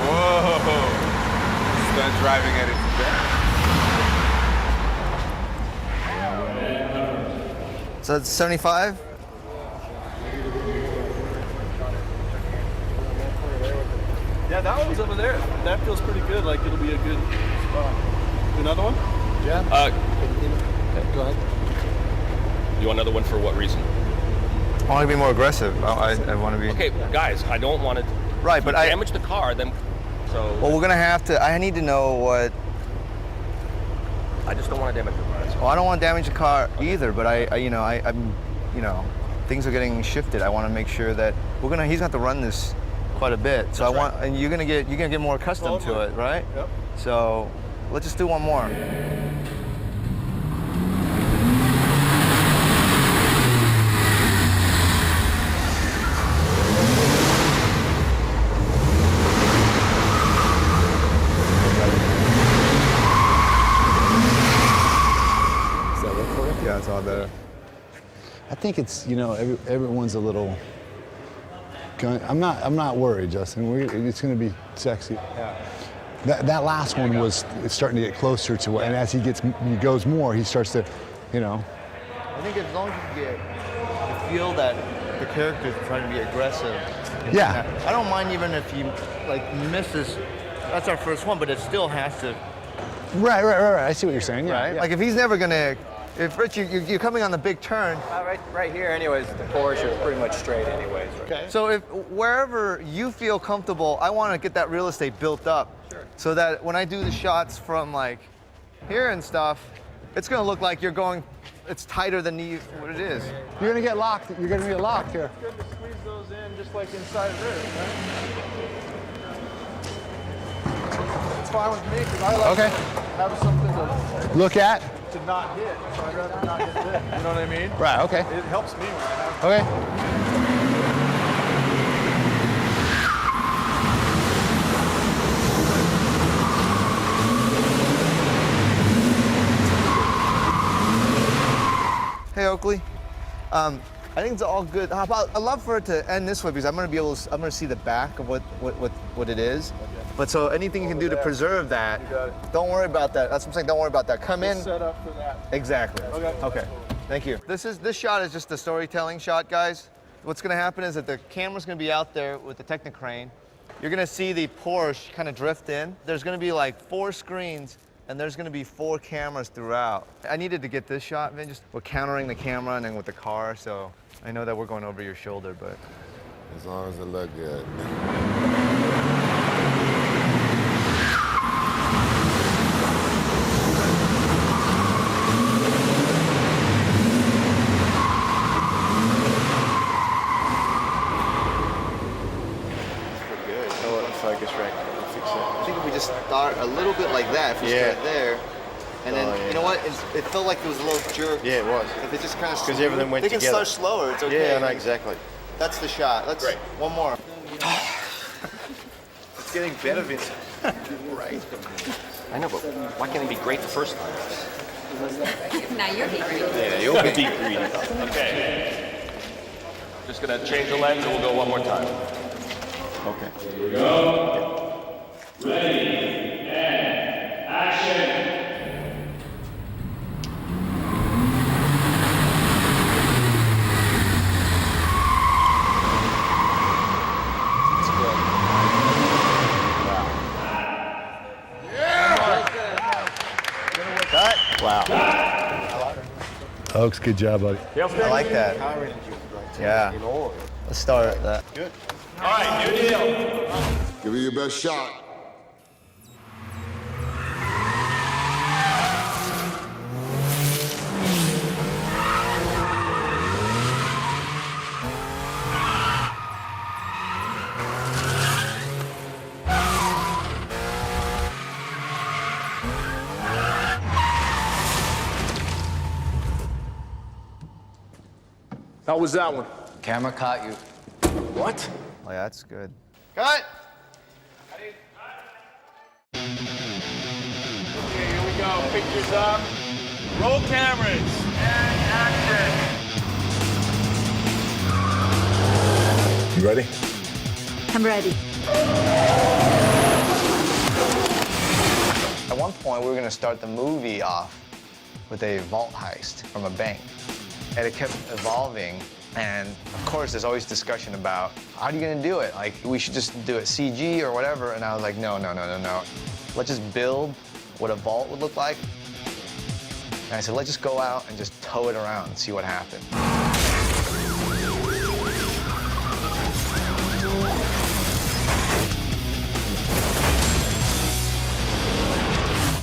Whoa! Start driving at its best. So that's 75? Yeah, that one was over there. That feels pretty good. Like it'll be a good spot. Another one? Yeah. Go ahead. You want another one for what reason? I want to be more aggressive. I want to be. Okay, guys, I don't want to. Right, but damage the car. Then, so. Well, we're gonna have to. I need to know what. I just don't want to damage the car. Well, I don't want to damage the car either. But I'm, you know, things are getting shifted. I want to make sure that he's gonna have to run this quite a bit. So That's right. and you're gonna get more accustomed to it, right? Yep. So let's just do one more. Yeah, it's all better. I think it's, you know, everyone's a little. I'm not worried, Justin. It's going to be sexy. Yeah. That last one was starting to get closer to what, and as he goes more, he starts to, you know. I think as long as you feel that the character's trying to be aggressive. Yeah. I don't mind even if he misses. That's our first one, but it still has to. Right. I see what you're saying. Yeah. Right. Yeah. Like if he's never gonna. If Rich, you're coming on the big turn. Right here, anyways, the course is pretty much straight anyways. Right? Okay. So if wherever you feel comfortable, I want to get that real estate built up. Sure. So that when I do the shots from like here and stuff, it's gonna look like you're going, it's tighter than what it is. You're gonna get locked. You're gonna get locked here. It's good to squeeze those in just like inside of this, right? It's fine with me because I like to have something to look at. To not hit, so I'd rather not hit this. You know what I mean? Right. Okay. It helps me when I have. Okay. Hey Oakley, I think it's all good. How about, I'd love for it to end this way because I'm gonna see the back of what it is. Okay. But so anything you can do to preserve that, don't worry about that. That's what I'm saying. Don't worry about that. Come in. Set up for that. Exactly. Okay. Okay. Thank you. This shot is just a storytelling shot, guys. What's gonna happen is that the camera's gonna be out there with the Technicrane. You're gonna see the Porsche kind of drift in. There's gonna be like 4 screens and there's gonna be 4 cameras throughout. I needed to get this shot, man. We're countering the camera and then with the car, so I know that we're going over your shoulder, but. As long as it look good. Focus right. I think if we just start a little bit like that, if we start there, and then you know what? It felt like there was a little jerk. Yeah, it was. If it just kind of because everything went together. They can start slower. It's okay. Yeah, no, exactly. That's the shot. Let's one more. It's getting better, Vince. Right. I know, but why can't it be great the first time? Now you're being greedy. Yeah, you'll be greedy. Okay. Just gonna change the lens and we'll go one more time. Okay. Here we go. Ready, and action. Wow. Oaks, good job, buddy. I like that. Yeah. Let's start that. Good. All right, new deal. Give it your best shot. How was that one? Camera caught you. What? Oh, yeah, that's good. Cut! Okay, here we go. Pictures up. Roll cameras. And action. You ready? I'm ready. At one point, we were gonna start the movie off with a vault heist from a bank. And it kept evolving. And of course, there's always discussion about how are you gonna do it? Like, we should just do it CG or whatever. And I was like, no. Let's just build what a vault would look like. And I said, let's just go out and just tow it around and see what happens.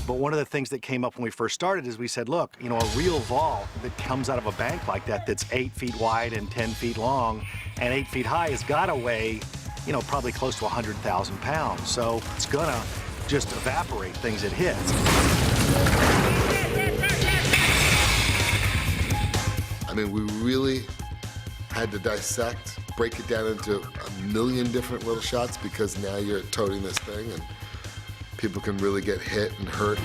But one of the things that came up when we first started is we said, look, you know, a real vault that comes out of a bank like that that's 8 feet wide and 10 feet long and 8 feet high has got to weigh, you know, probably close to 100,000 pounds. So it's gonna just evaporate things it hits. I mean, we really had to dissect, break it down into a million different little shots because now you're toting this thing and people can really get hit and hurt.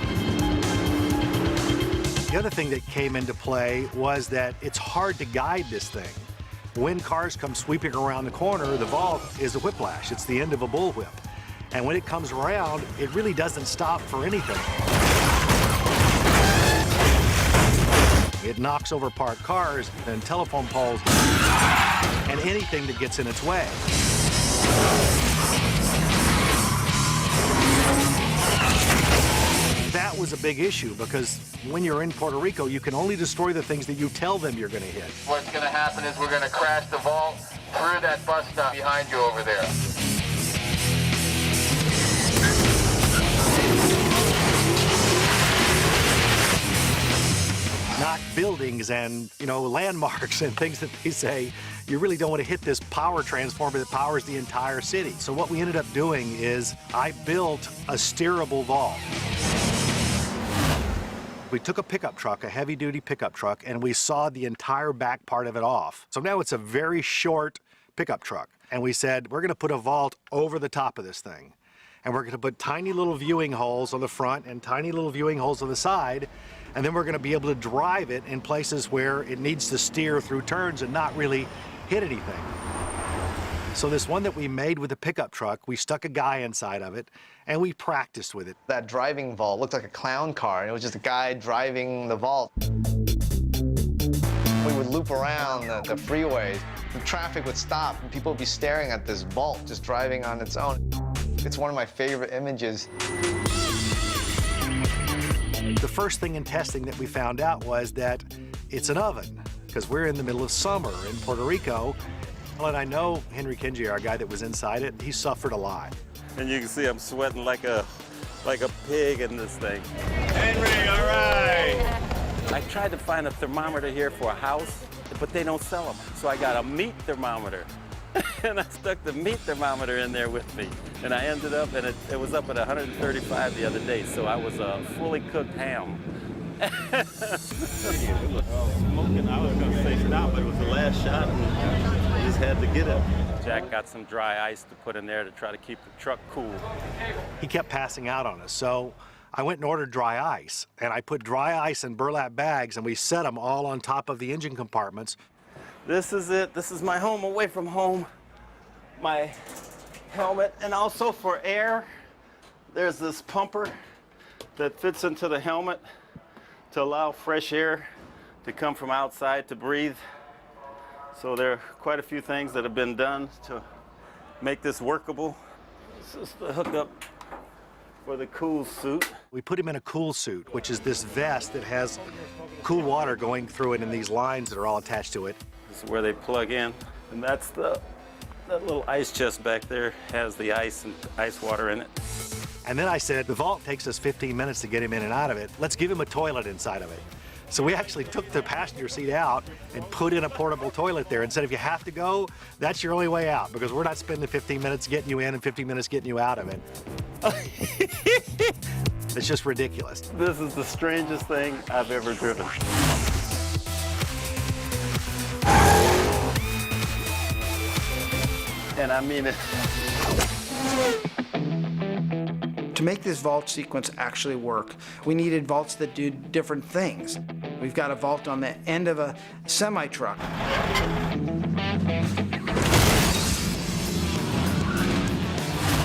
The other thing that came into play was that it's hard to guide this thing. When cars come sweeping around the corner, the vault is a whiplash. It's the end of a bullwhip. And when it comes around, it really doesn't stop for anything. It knocks over parked cars and telephone poles and anything that gets in its way. That was a big issue because when you're in Puerto Rico, you can only destroy the things that you tell them you're going to hit. What's going to happen is we're going to crash the vault through that bus stop behind you over there. Not buildings and, you know, landmarks and things that they say. You really don't want to hit this power transformer that powers the entire city. So what we ended up doing is I built a steerable vault. We took a pickup truck, a heavy-duty pickup truck, and we sawed the entire back part of it off. So now it's a very short pickup truck. And we said, we're going to put a vault over the top of this thing. And we're going to put tiny little viewing holes on the front and tiny little viewing holes on the side. And then we're going to be able to drive it in places where it needs to steer through turns and not really hit anything. So this one that we made with the pickup truck, we stuck a guy inside of it, and we practiced with it. That driving vault looked like a clown car, and it was just a guy driving the vault. would loop around the freeways. The traffic would stop, and people would be staring at this vault just driving on its own. It's one of my favorite images. The first thing in testing that we found out was that it's an oven, because we're in the middle of summer in Puerto Rico. And I know Henry Kinji, our guy that was inside it, he suffered a lot. And you can see I'm sweating like a pig in this thing. Henry, all right! I tried to find a thermometer here for a house, but they don't sell them. So I got a meat thermometer. And I stuck the meat thermometer in there with me. And I ended up, and it was up at 135 the other day, so I was a fully cooked ham. It was smoking. I was going to say stop, but it was the last shot, and I just had to get it. Jack got some dry ice to put in there to try to keep the truck cool. He kept passing out on us, so I went and ordered dry ice, and I put dry ice in burlap bags, and we set them all on top of the engine compartments. This is it. This is my home away from home. My helmet, and also for air, there's this pumper that fits into the helmet to allow fresh air to come from outside to breathe. So there are quite a few things that have been done to make this workable. This is the hookup for the cool suit. We put him in a cool suit, which is this vest that has cool water going through it and these lines that are all attached to it. This is where they plug in, and that's that little ice chest back there has the ice and ice water in it. And then I said, the vault takes us 15 minutes to get him in and out of it. Let's give him a toilet inside of it. So we actually took the passenger seat out and put in a portable toilet there and said, if you have to go, that's your only way out, because we're not spending 15 minutes getting you in and 15 minutes getting you out of it. It's just ridiculous. This is the strangest thing I've ever driven. And I mean it. To make this vault sequence actually work, we needed vaults that do different things. We've got a vault on the end of a semi-truck.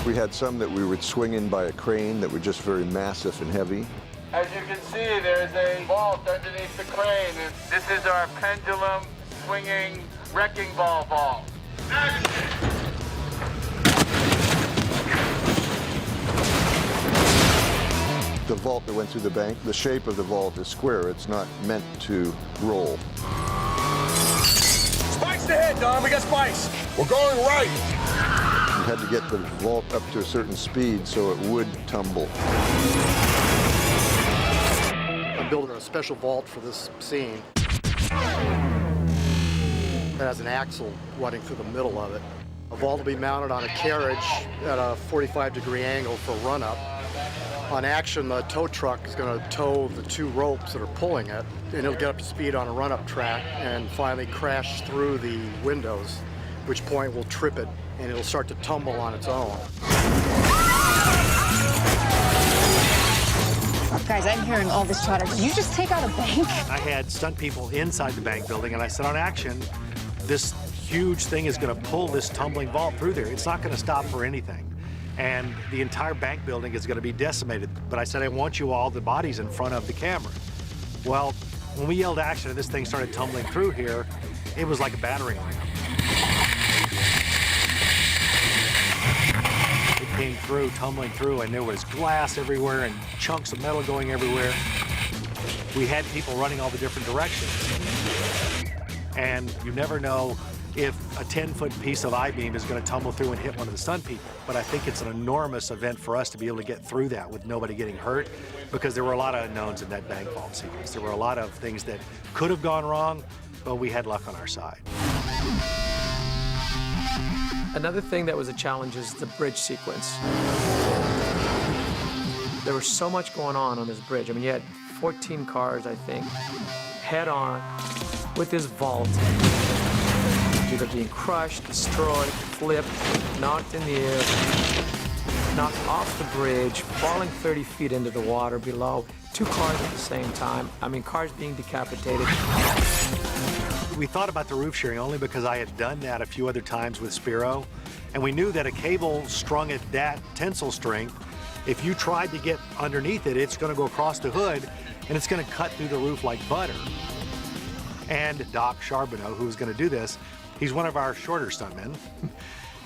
We had some that we would swing in by a crane that were just very massive and heavy. As you can see, there's a vault underneath the crane. And this is our pendulum swinging wrecking ball vault. Action! The vault that went through the bank, the shape of the vault is square. It's not meant to roll. Spikes ahead, Don. We got spikes. We're going right. You had to get the vault up to a certain speed so it would tumble. I'm building a special vault for this scene. It has an axle running through the middle of it. A vault will be mounted on a carriage at a 45-degree angle for run-up. On action, the tow truck is going to tow the two ropes that are pulling it, and it'll get up to speed on a run-up track and finally crash through the windows, at which point we'll trip it and it'll start to tumble on its own. Guys, I'm hearing all this chatter. Did you just take out a bank? I had stunt people inside the bank building, and I said, on action, this huge thing is going to pull this tumbling vault through there. It's not going to stop for anything. And the entire bank building is going to be decimated. But I said, I want you all, the bodies in front of the camera. Well, when we yelled action and this thing started tumbling through here, it was like a battering ram. It came through, tumbling through, and there was glass everywhere and chunks of metal going everywhere. We had people running all the different directions. And you never know if a 10-foot piece of I-beam is going to tumble through and hit one of the stunt people. But I think it's an enormous event for us to be able to get through that with nobody getting hurt, because there were a lot of unknowns in that bank vault sequence. There were a lot of things that could have gone wrong, but we had luck on our side. Another thing that was a challenge is the bridge sequence. There was so much going on this bridge. I mean, you had 14 cars, I think, head on with this vault. Either being crushed, destroyed, flipped, knocked in the air, knocked off the bridge, falling 30 feet into the water below, 2 cars at the same time. I mean, cars being decapitated. We thought about the roof shearing only because I had done that a few other times with Spiro, and we knew that a cable strung at that tensile strength, if you tried to get underneath it, it's going to go across the hood, and it's going to cut through the roof like butter. And Doc Charbonneau, who was going to do this, he's one of our shorter stuntmen.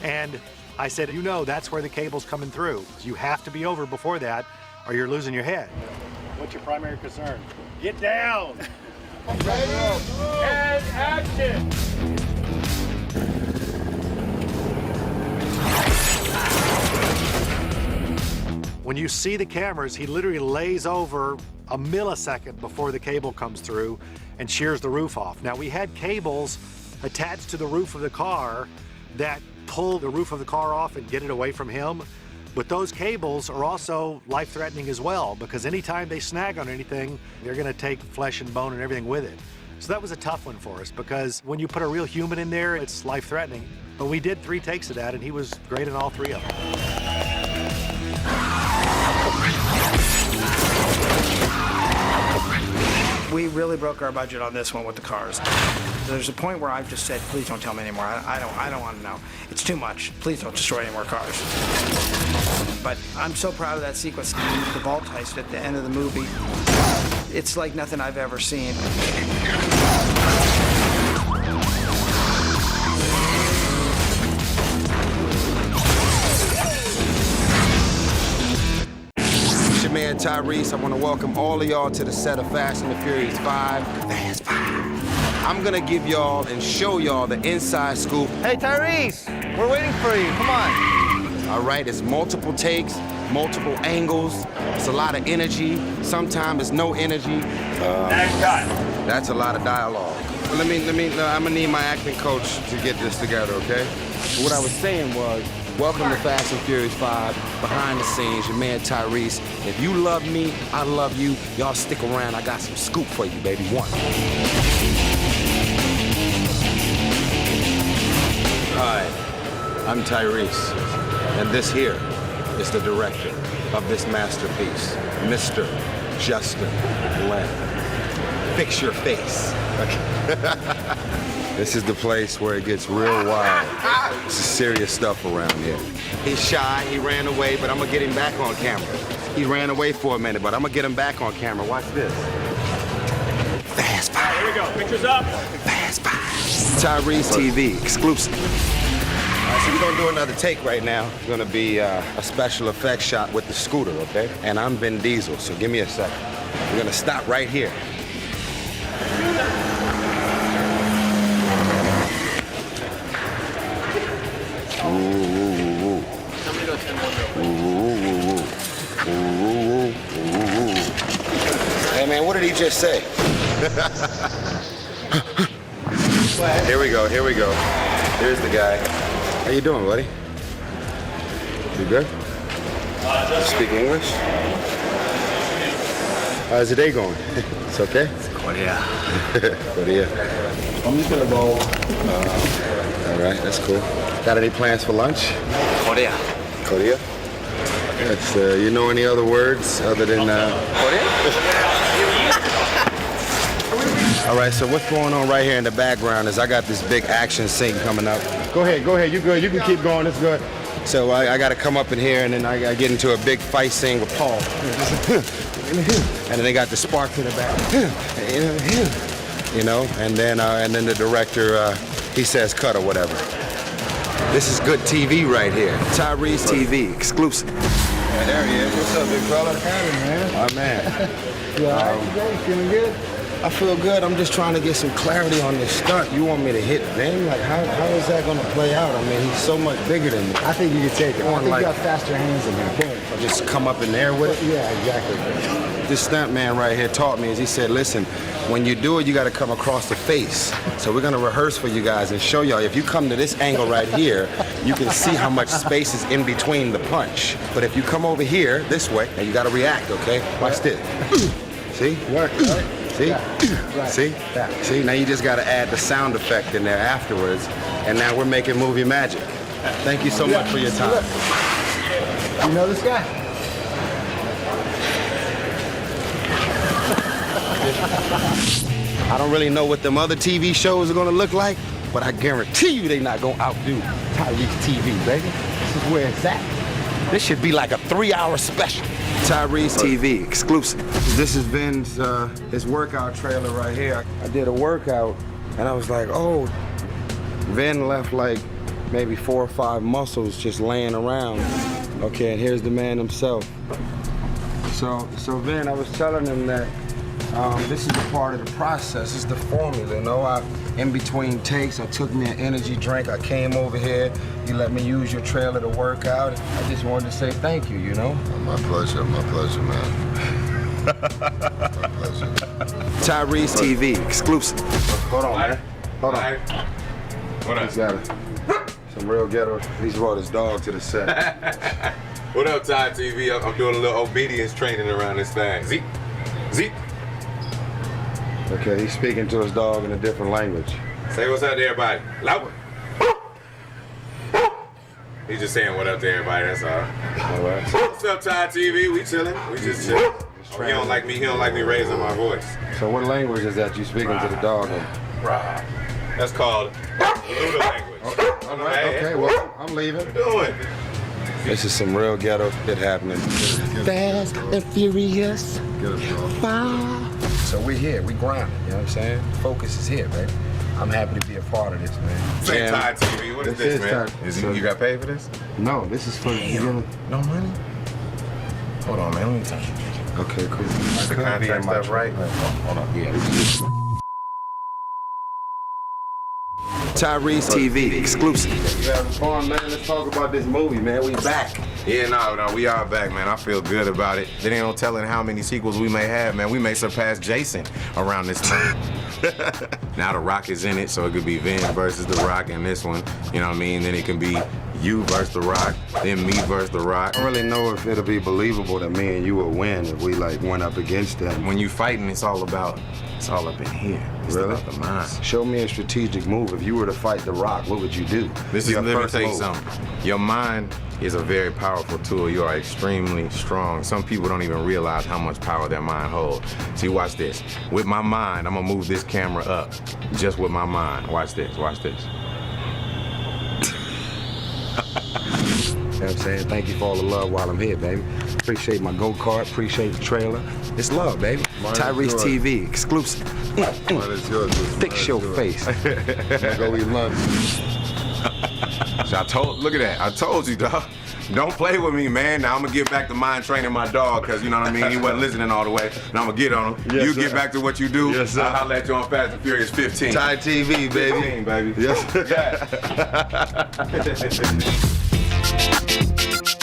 And I said, you know, that's where the cable's coming through. You have to be over before that, or you're losing your head. What's your primary concern? Get down! And action! When you see the cameras, he literally lays over a millisecond before the cable comes through and shears the roof off. Now, we had cables attached to the roof of the car that pull the roof of the car off and get it away from him. But those cables are also life-threatening as well, because anytime they snag on anything, they're gonna take flesh and bone and everything with it. So that was a tough one for us, because when you put a real human in there, it's life-threatening. But we did 3 takes of that, and he was great in all 3 of them. We really broke our budget on this one with the cars. There's a point where I've just said, please don't tell me anymore. I don't want to know. It's too much. Please don't destroy any more cars. But I'm so proud of that sequence. The vault heist at the end of the movie. It's like nothing I've ever seen. It's your man Tyrese. I want to welcome all of y'all to the set of Fast and the Furious 5. Fast 5. I'm gonna give y'all and show y'all the inside scoop. Hey, Tyrese, we're waiting for you. Come on. All right, it's multiple takes, multiple angles. It's a lot of energy. Sometimes it's no energy. That's a lot of dialogue. I'm gonna need my acting coach to get this together, okay? What I was saying was, welcome to Fast and Furious 5, behind the scenes, your man Tyrese. If you love me, I love you. Y'all stick around, I got some scoop for you, baby. One. Hi, I'm Tyrese, and this here is the director of this masterpiece, Mr. Justin Lin. Fix your face. This is the place where it gets real wild. This is serious stuff around here. He's shy, he ran away, but I'm gonna get him back on camera. He ran away for a minute, but I'm gonna get him back on camera. Watch this. Fast 5. Here we go, pictures up. Fast 5. Tyrese TV, exclusive. So we're gonna do another take right now. It's gonna be a special effects shot with the scooter, okay? And I'm Vin Diesel, so give me a second. We're gonna stop right here. Hey man, what did he just say? Here we go, here we go. Here's the guy. How you doing, buddy? You good? Speak English? How's the day going? It's okay? Korea. Korea. I'm just gonna go. All right, that's cool. Got any plans for lunch? Korea. Korea? That's, you know any other words other than Korea? All right, so what's going on right here in the background is I got this big action scene coming up. Go ahead, you good. You can keep going, it's good. So I got to come up in here, and then I get into a big fight scene with Paul. And then they got the sparks in the back. You know, and then the director, he says cut or whatever. This is good TV right here. Tyrese TV, exclusive. Yeah, there he is. What's up, big fella? Howdy, man. My man. You all right today? Feeling good? I feel good. I'm just trying to get some clarity on this stunt. You want me to hit Vin? Like, how is that going to play out? I mean, he's so much bigger than me. I think you can take it. I think like, you got faster hands than him. Just come up in there with it? Yeah, exactly. This stunt man right here taught me is he said, listen, when you do it, you got to come across the face. So we're going to rehearse for you guys and show y'all. If you come to this angle right here, you can see how much space is in between the punch. But if you come over here, this way, and you got to react, okay? Watch this. See? Work, right? See? Yeah. Right. See? Yeah. See? Now you just got to add the sound effect in there afterwards, and now we're making movie magic. Thank you so much for your time. You know this guy? I don't really know what them other TV shows are going to look like, but I guarantee you they're not going to outdo Tyrese TV, baby. This is where it's at. This should be like a 3-hour special. Tyrese TV, exclusive. This is Vin's his workout trailer right here. I did a workout and I was like, oh, Vin left like maybe 4 or 5 muscles just laying around. Okay, and here's the man himself. So Vin, I was telling him that this is a part of the process. This is the formula, you know. In between takes, I took me an energy drink. I came over here. You let me use your trailer to work out. I just wanted to say thank you, you know. My pleasure, man. My pleasure. Tyrese TV, exclusive. Hold on, man. Hold on. What up? He's got some real ghetto. He's brought his dog to the set. What up, Ty TV? I'm doing a little obedience training around this thing. Zeke. Zeke. Okay, he's speaking to his dog in a different language. Say what's up to everybody. Loud. He's just saying what up to everybody, that's all. All right. What's up, Ty TV? We chilling. We just chilling. Oh, he don't like me raising my voice. So what language is that you speaking to the dog in? That's called Luda language. Okay, all right, okay, well, I'm leaving. What you doing? This is some real ghetto shit happening. Fast and furious. So we're here, we grinding, you know what I'm saying? Focus is here, baby. I'm happy to be a part of this, man. Say Ty TV, what is this, man? You got paid for this? No, this is for the No money? Hold on, man, let me touch you. Okay, cool. The contract stuff, right? Hold on, yeah. Tyrese TV, exclusive. You having fun, man? Let's talk about this movie, man. We back. Yeah, no, we are back, man. I feel good about it. There ain't no telling how many sequels we may have, man. We may surpass Jason around this time. Now The Rock is in it, so it could be Vin versus The Rock in this one. You know what I mean? Then it can be you versus The Rock, then me versus The Rock. I don't really know if it'll be believable that me and you will win if we like went up against them. When you fighting, it's all up in here. It's really? about the mind. Show me a strategic move. If you were to fight The Rock, what would you do? Let me tell you something. Your mind is a very powerful tool. You are extremely strong. Some people don't even realize how much power their mind holds. See, watch this. With my mind, I'm gonna move this camera up. Just with my mind. Watch this, watch this. You know what I'm saying? Thank you for all the love while I'm here, baby. Appreciate my go-kart, appreciate the trailer. It's love, baby. Tyrese TV, exclusive. Fix your face. Go eat lunch. So look at that. I told you, dog. Don't play with me, man. Now I'm gonna get back to mind training my dog, cause you know what I mean? He wasn't listening all the way. Now I'm gonna get on him. Yes, you sir. get back to what you do. Yes, sir. I'll holler at you on Fast and Furious 15. Ty TV, baby. 15, baby. Yes. Yeah.